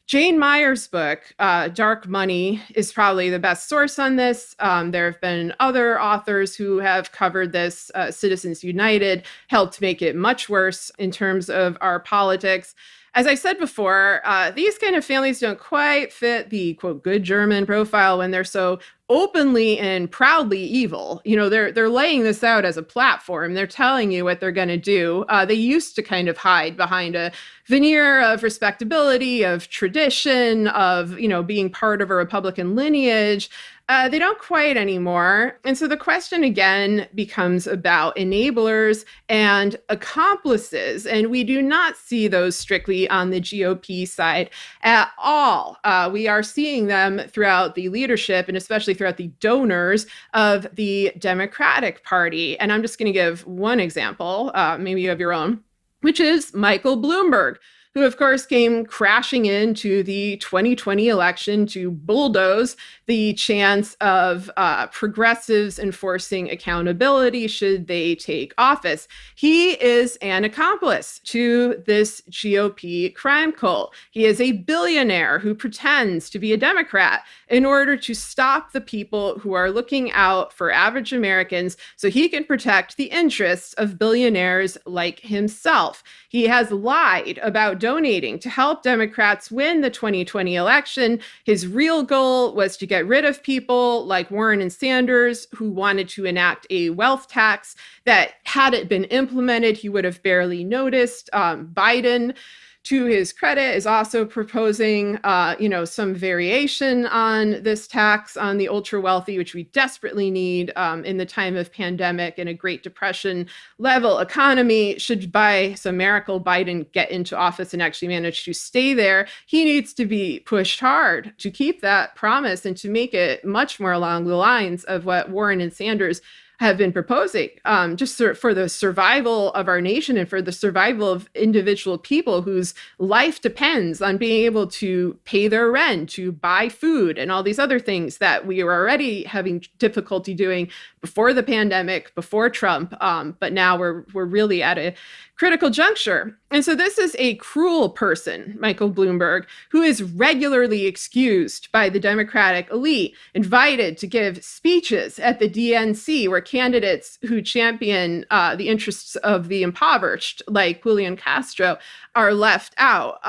Jane Mayer's book, Dark Money, is probably the best source on this. There have been other authors who have covered this. Citizens United helped make it much worse in terms of our politics. As I said before, these kind of families don't quite fit the, quote, good German profile when they're so openly and proudly evil. They're laying this out as a platform. They're telling you what they're going to do. They used to kind of hide behind a veneer of respectability, of tradition, of, being part of a Republican lineage. They don't quite anymore. And so the question again becomes about enablers and accomplices. And we do not see those strictly on the GOP side at all. We are seeing them throughout the leadership and especially throughout the donors of the Democratic Party. And I'm just going to give one example. Maybe you have your own, which is Michael Bloomberg, who, of course, came crashing into the 2020 election to bulldoze the chance of progressives enforcing accountability should they take office. He is an accomplice to this GOP crime cult. He is a billionaire who pretends to be a Democrat in order to stop the people who are looking out for average Americans so he can protect the interests of billionaires like himself. He has lied about donating to help Democrats win the 2020 election. His real goal was to get rid of people like Warren and Sanders, who wanted to enact a wealth tax that, had it been implemented, he would have barely noticed. Biden, to his credit, is also proposing, some variation on this tax on the ultra wealthy, which we desperately need in the time of pandemic and a Great Depression level economy. Should by some miracle Biden get into office and actually manage to stay there, he needs to be pushed hard to keep that promise and to make it much more along the lines of what Warren and Sanders have been proposing, just for the survival of our nation and for the survival of individual people whose life depends on being able to pay their rent, to buy food, and all these other things that we were already having difficulty doing before the pandemic, before Trump. But now we're really at a critical juncture. And so this is a cruel person, Michael Bloomberg, who is regularly excused by the Democratic elite, invited to give speeches at the DNC where candidates who champion the interests of the impoverished, like Julian Castro, are left out.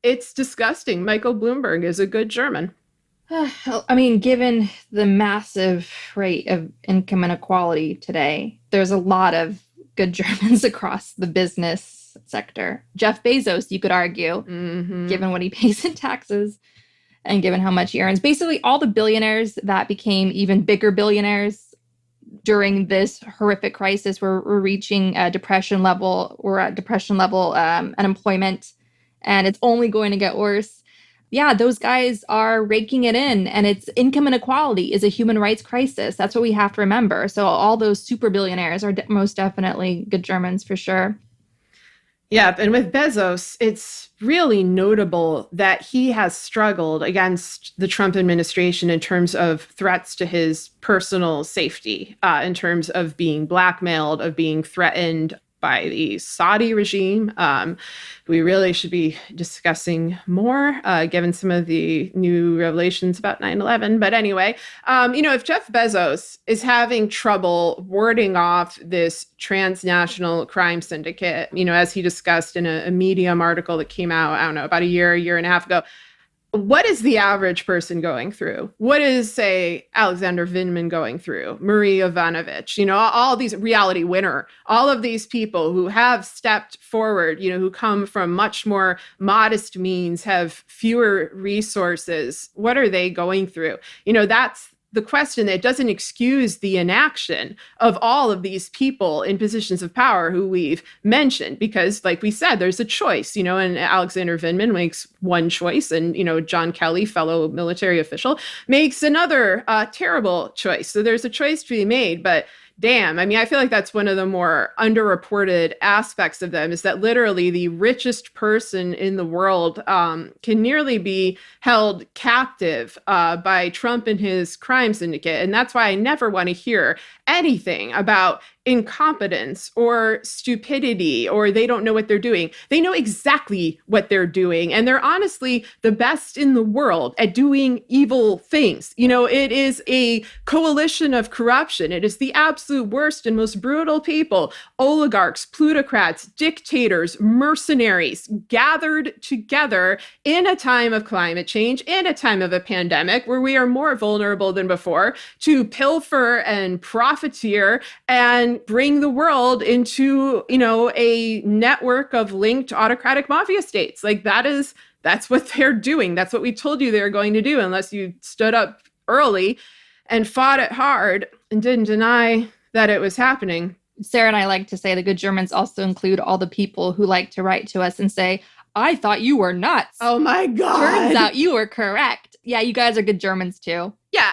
It's disgusting. Michael Bloomberg is a good German. I mean, given the massive rate of income inequality today, there's a lot of good Germans across the business sector. Jeff Bezos, you could argue, given what he pays in taxes and given how much he earns. Basically, all the billionaires that became even bigger billionaires during this horrific crisis were reaching a depression level. We're at depression level unemployment, and it's only going to get worse. Yeah, those guys are raking it in, and it's income inequality is a human rights crisis. That's what we have to remember. So all those super billionaires are most definitely good Germans for sure. Yeah, and with Bezos, it's really notable that he has struggled against the Trump administration in terms of threats to his personal safety, in terms of being blackmailed, of being threatened by the Saudi regime. We really should be discussing more, given some of the new revelations about 9/11. But anyway, if Jeff Bezos is having trouble warding off this transnational crime syndicate, as he discussed in a Medium article that came out, I don't know, about a year and a half ago, what is the average person going through? What is, say, Alexander Vindman going through? Marie Ivanovich, all these Reality Winner, all of these people who have stepped forward, who come from much more modest means, have fewer resources. What are they going through? That's the question. That doesn't excuse the inaction of all of these people in positions of power who we've mentioned, because like we said, there's a choice, and Alexander Vindman makes one choice, and, John Kelly, fellow military official, makes another terrible choice. So there's a choice to be made, but damn, I feel like that's one of the more underreported aspects of them, is that literally the richest person in the world can nearly be held captive by Trump and his crime syndicate. And that's why I never want to hear anything about incompetence or stupidity, or they don't know what they're doing. They know exactly what they're doing. And they're honestly the best in the world at doing evil things. It is a coalition of corruption. It is the absolute worst and most brutal people, oligarchs, plutocrats, dictators, mercenaries, gathered together in a time of climate change, in a time of a pandemic where we are more vulnerable than before, to pilfer and profiteer and bring the world into, a network of linked autocratic mafia states. Like that's what they're doing. That's what we told you they were going to do, unless you stood up early and fought it hard and didn't deny that it was happening. Sarah and I like to say the good Germans also include all the people who like to write to us and say, I thought you were nuts. Oh my God. Turns out you were correct. Yeah, you guys are good Germans too. Yeah,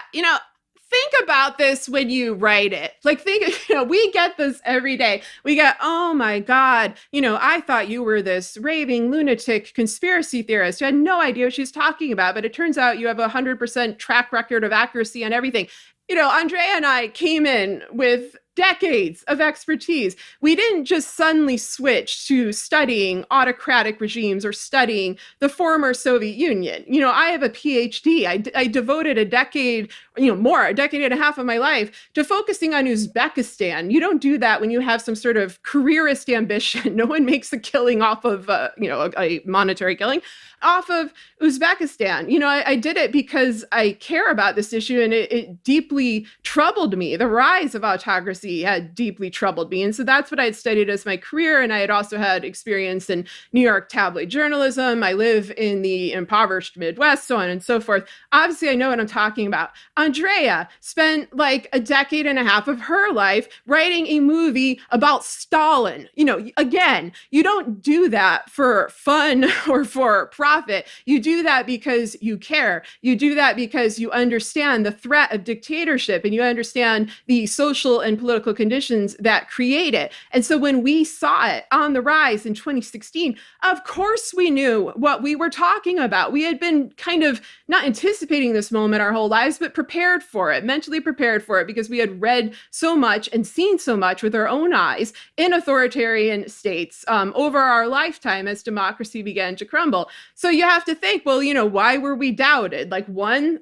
think about this when you write it. Like, we get this every day. We get, oh my God, I thought you were this raving lunatic conspiracy theorist. You had no idea what she's talking about, but it turns out you have 100% track record of accuracy on everything. Andrea and I came in with decades of expertise. We didn't just suddenly switch to studying autocratic regimes or studying the former Soviet Union. I have a PhD. I devoted a decade and a half of my life to focusing on Uzbekistan. You don't do that when you have some sort of careerist ambition. No one makes a killing off of, a monetary killing off of Uzbekistan. I did it because I care about this issue, and it deeply troubled me. The rise of autocracy had deeply troubled me. And so that's what I had studied as my career. And I had also had experience in New York tabloid journalism. I live in the impoverished Midwest, so on and so forth. Obviously, I know what I'm talking about. Andrea spent like a decade and a half of her life writing a movie about Stalin. Again, you don't do that for fun or for profit. You do that because you care. You do that because you understand the threat of dictatorship, and you understand the social and political conditions that create it. And so when we saw it on the rise in 2016, of course we knew what we were talking about. We had been kind of not anticipating this moment our whole lives, but prepared for it, mentally prepared for it, because we had read so much and seen so much with our own eyes in authoritarian states over our lifetime as democracy began to crumble. So you have to think, well, why were we doubted? Like, one,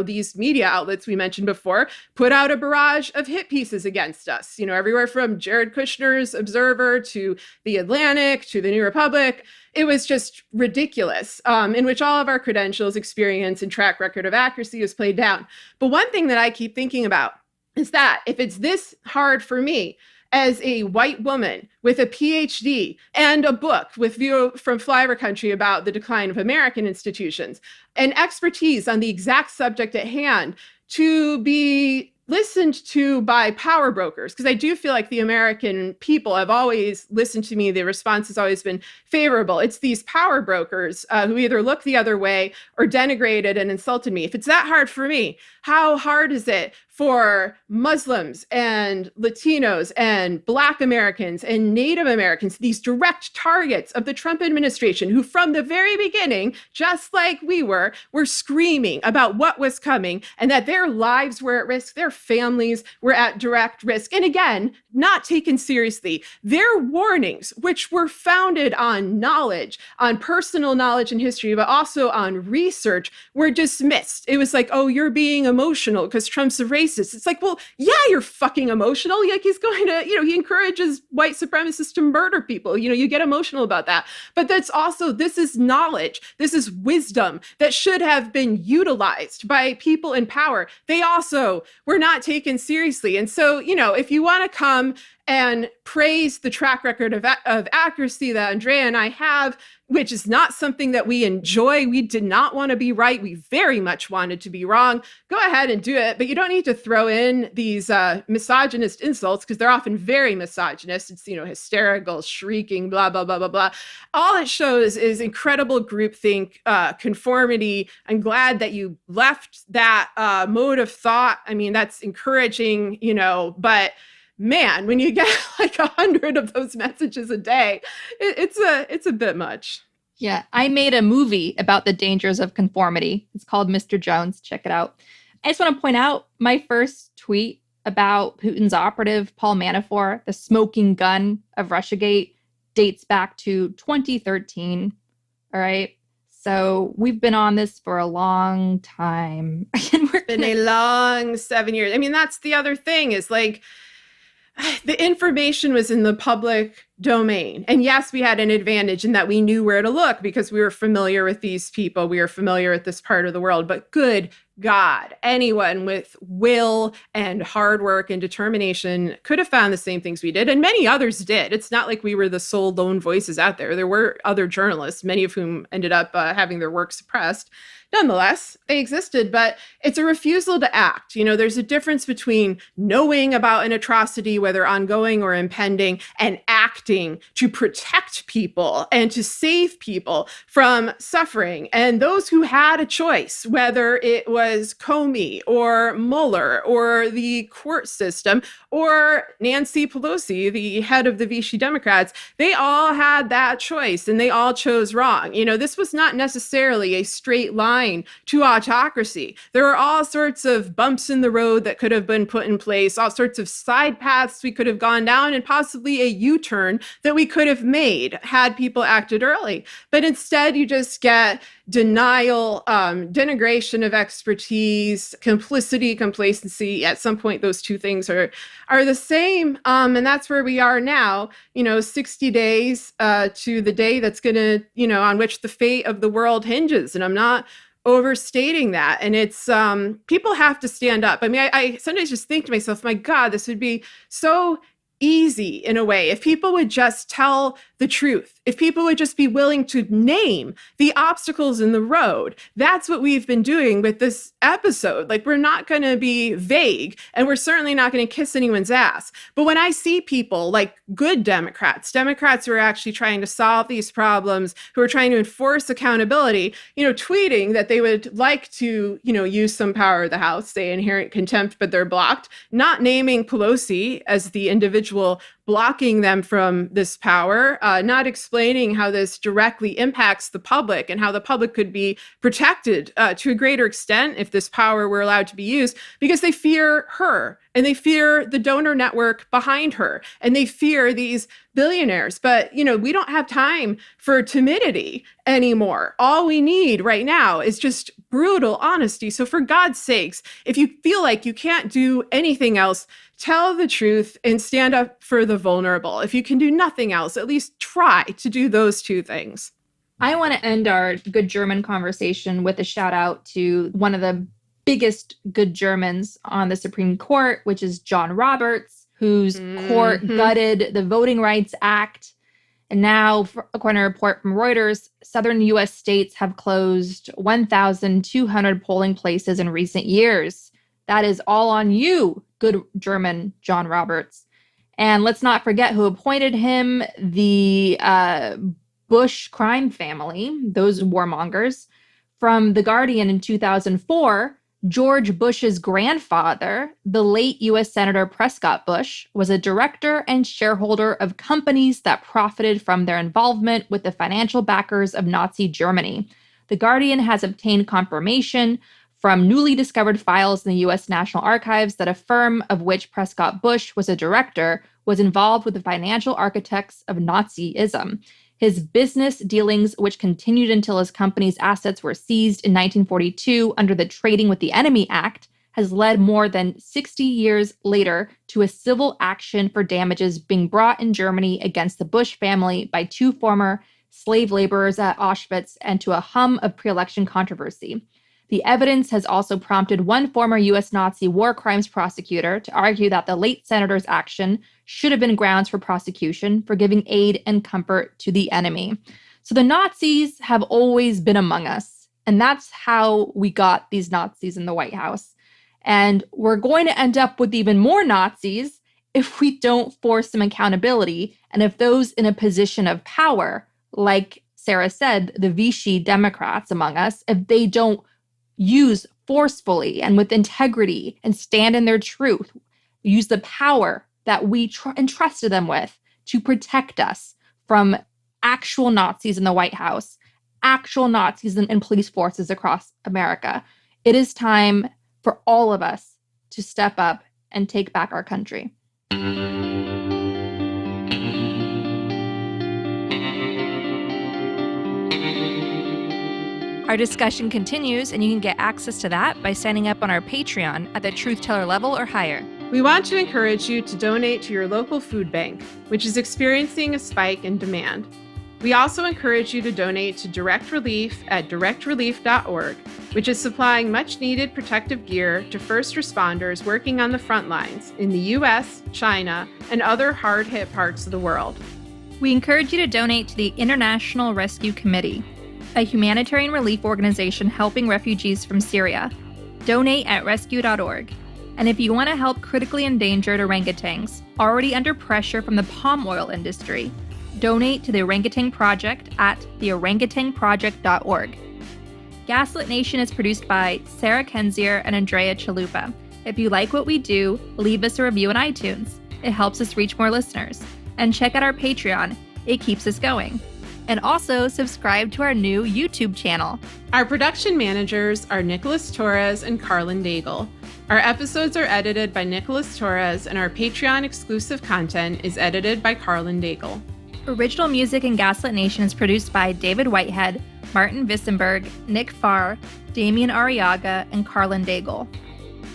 these media outlets we mentioned before put out a barrage of hit pieces against us, everywhere from Jared Kushner's Observer to The Atlantic to The New Republic. It was just ridiculous, in which all of our credentials, experience, and track record of accuracy was played down. But one thing that I keep thinking about is that if it's this hard for me as a white woman with a PhD and a book with View from Flyover Country about the decline of American institutions and expertise on the exact subject at hand, to be listened to by power brokers, because I do feel like the American people have always listened to me. The response has always been favorable. It's these power brokers who either look the other way or denigrated and insulted me. If it's that hard for me, how hard is it for Muslims and Latinos and Black Americans and Native Americans, these direct targets of the Trump administration, who from the very beginning, just like we were screaming about what was coming and that their lives were at risk, their families were at direct risk. And again, not taken seriously. Their warnings, which were founded on knowledge, on personal knowledge and history, but also on research, were dismissed. It was like, oh, you're being emotional because Trump's a racist. It's like, well, yeah, you're fucking emotional. Like he's going to, he encourages white supremacists to murder people. You get emotional about that. But that's also, this is knowledge. This is wisdom that should have been utilized by people in power. They also were not taken seriously. And so, if you want to come and praise the track record of accuracy that Andrea and I have, which is not something that we enjoy. We did not want to be right. We very much wanted to be wrong. Go ahead and do it, but you don't need to throw in these misogynist insults, because they're often very misogynist. It's, hysterical, shrieking, blah, blah, blah, blah, blah. All it shows is incredible groupthink, conformity. I'm glad that you left that mode of thought. I mean, that's encouraging, but man, when you get like 100 of those messages a day, it's a bit much. Yeah, I made a movie about the dangers of conformity. It's called Mr. Jones. Check it out. I just want to point out my first tweet about Putin's operative, Paul Manafort, the smoking gun of Russiagate, dates back to 2013. All right. So we've been on this for a long time. It's been a long 7 years. I mean, that's the other thing is like, the information was in the public domain. And yes, we had an advantage in that we knew where to look because we were familiar with these people. We were familiar with this part of the world. But good God, anyone with will and hard work and determination could have found the same things we did. And many others did. It's not like we were the sole lone voices out there. There were other journalists, many of whom ended up having their work suppressed. Nonetheless, they existed, but it's a refusal to act. There's a difference between knowing about an atrocity, whether ongoing or impending, and acting to protect people and to save people from suffering. And those who had a choice, whether it was Comey or Mueller or the court system or Nancy Pelosi, the head of the Vichy Democrats, they all had that choice and they all chose wrong. This was not necessarily a straight line to autocracy. There are all sorts of bumps in the road that could have been put in place, all sorts of side paths we could have gone down, and possibly a U-turn that we could have made had people acted early. But instead, you just get denial, denigration of expertise, complicity, complacency. At some point, those two things are the same. And that's where we are now, 60 days to the day that's going to, on which the fate of the world hinges. And I'm not overstating that. And it's people have to stand up. I mean, I sometimes just think to myself, my God, this would be so easy in a way if people would just tell the truth, if people would just be willing to name the obstacles in the road. That's what we've been doing with this episode. Like, we're not going to be vague, and we're certainly not going to kiss anyone's ass. But when I see people like good Democrats who are actually trying to solve these problems, who are trying to enforce accountability, tweeting that they would like to, use some power of the House, say inherent contempt, but they're blocked, not naming Pelosi as the individual blocking them from this power, not explaining how this directly impacts the public and how the public could be protected to a greater extent if this power were allowed to be used, because they fear her and they fear the donor network behind her and they fear these billionaires. But, we don't have time for timidity anymore. All we need right now is just brutal honesty. So for God's sakes, if you feel like you can't do anything else, tell the truth and stand up for the vulnerable. If you can do nothing else, at least try to do those two things. I want to end our Good German conversation with a shout out to one of the biggest good Germans on the Supreme Court, which is John Roberts, whose court gutted the Voting Rights Act. And now, according to a report from Reuters, southern U.S. states have closed 1,200 polling places in recent years That is all on you, good German John Roberts. And let's not forget who appointed him, the Bush crime family, those warmongers. From The Guardian in 2004, George Bush's grandfather, the late U.S. Senator Prescott Bush, was a director and shareholder of companies that profited from their involvement with the financial backers of Nazi Germany. The Guardian has obtained confirmation from newly discovered files in the U.S. National Archives that a firm of which Prescott Bush was a director was involved with the financial architects of Nazism. His business dealings, which continued until his company's assets were seized in 1942 under the Trading with the Enemy Act, has led more than 60 years later to a civil action for damages being brought in Germany against the Bush family by 2 former slave laborers at Auschwitz and to a hum of pre-election controversy. The evidence has also prompted one former U.S. Nazi war crimes prosecutor to argue that the late senator's action should have been grounds for prosecution for giving aid and comfort to the enemy. So the Nazis have always been among us, and that's how we got these Nazis in the White House. And we're going to end up with even more Nazis if we don't force some accountability, and if those in a position of power, like Sarah said, the Vichy Democrats among us, if they don't use forcefully and with integrity and stand in their truth, use the power that we entrusted them with to protect us from actual Nazis in the White House, actual Nazis in police forces across America. It is time for all of us to step up and take back our country. Our discussion continues, and you can get access to that by signing up on our Patreon at the Truth Teller level or higher. We want to encourage you to donate to your local food bank, which is experiencing a spike in demand. We also encourage you to donate to Direct Relief at directrelief.org, which is supplying much-needed protective gear to first responders working on the front lines in the U.S., China, and other hard-hit parts of the world. We encourage you to donate to the International Rescue Committee, a humanitarian relief organization helping refugees from Syria. Donate at rescue.org. And if you want to help critically endangered orangutans already under pressure from the palm oil industry, donate to the Orangutan Project at theorangutanproject.org. Gaslit Nation is produced by Sarah Kenzier and Andrea Chalupa. If you like what we do, leave us a review on iTunes. It helps us reach more listeners. And check out our Patreon. It keeps us going. And also subscribe to our new YouTube channel. Our production managers are Nicholas Torres and Carlin Daigle. Our episodes are edited by Nicholas Torres, and our Patreon exclusive content is edited by Carlin Daigle. Original music in Gaslit Nation is produced by David Whitehead, Martin Vissenberg, Nick Farr, Damian Arriaga, and Carlin Daigle.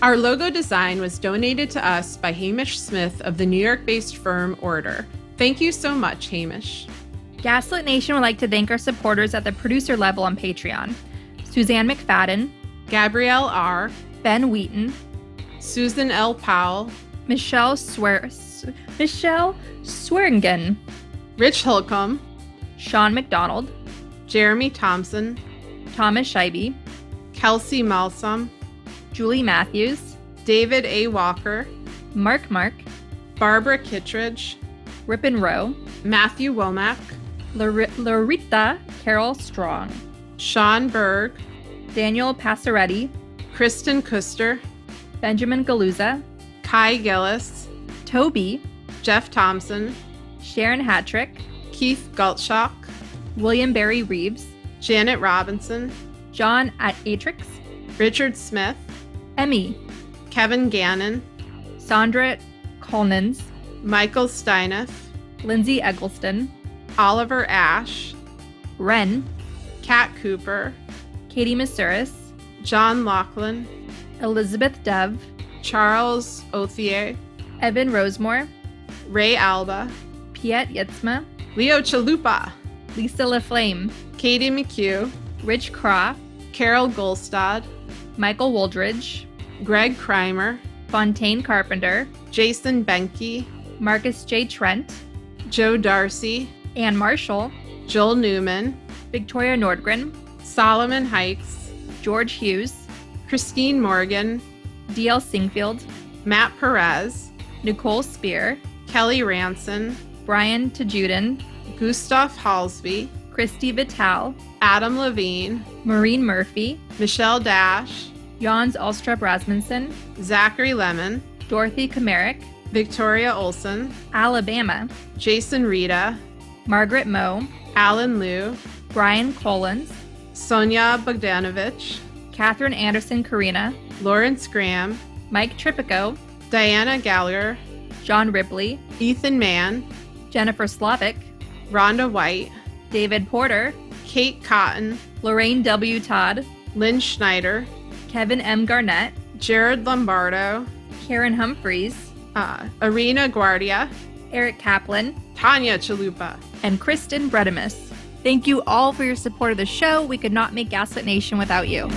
Our logo design was donated to us by Hamish Smith of the New York-based firm Order. Thank you so much, Hamish. Gaslit Nation would like to thank our supporters at the producer level on Patreon: Suzanne McFadden, Gabrielle R., Ben Wheaton, Susan L. Powell, Michelle Swearingen, Rich Holcomb, Sean McDonald, Jeremy Thompson, Thomas Scheibe, Kelsey Malsum, Julie Matthews, David A. Walker, Mark, Barbara Kittredge, Ripon Rowe, Matthew Womack, Lorita Carol Strong, Sean Berg, Daniel Passaretti, Kristen Kuster, Benjamin Galuza, Kai Gillis, Toby, Jeff Thompson, Sharon Hattrick, Keith Gultshock, William Barry Reeves, Janet Robinson, John Atrix, Richard Smith, Emmy, Kevin Gannon, Sandra Colnins, Michael Steineff, Lindsay Eggleston, Oliver Ash, Ren, Kat Cooper, Katie Masuris, John Laughlin, Elizabeth Dove, Charles Othier, Evan Rosemore, Ray Alba, Piet Yitzma, Leo Chalupa, Lisa LaFlame, Katie McHugh, Rich Craw, Carol Golstad, Michael Woldridge, Greg Kreimer, Fontaine Carpenter, Jason Benke, Marcus J. Trent, Joe Darcy, Ann Marshall, Joel Newman, Victoria Nordgren, Solomon Hikes, George Hughes, Christine Morgan, D.L. Singfield, Matt Perez, Nicole Spear, Kelly Ranson, Brian Tajudin, Gustav Halsby, Christy Vital, Adam Levine, Maureen Murphy, Michelle Dash, Jans Alstrup Rasmussen, Zachary Lemon, Dorothy Kamerick, Victoria Olson, Alabama, Jason Rita, Margaret Moe, Alan Liu, Brian Collins, Sonia Bogdanovich, Catherine Anderson Karina, Lawrence Graham, Mike Tripico, Diana Gallagher, John Ripley, Ethan Mann, Jennifer Slavic, Rhonda White, David Porter, Kate Cotton, Lorraine W. Todd, Lynn Schneider, Kevin M. Garnett, Jared Lombardo, Karen Humphreys, Arena Guardia, Eric Kaplan, Tanya Chalupa. and Kristen Bredemus. Thank you all for your support of the show. We could not make Gaslit Nation without you.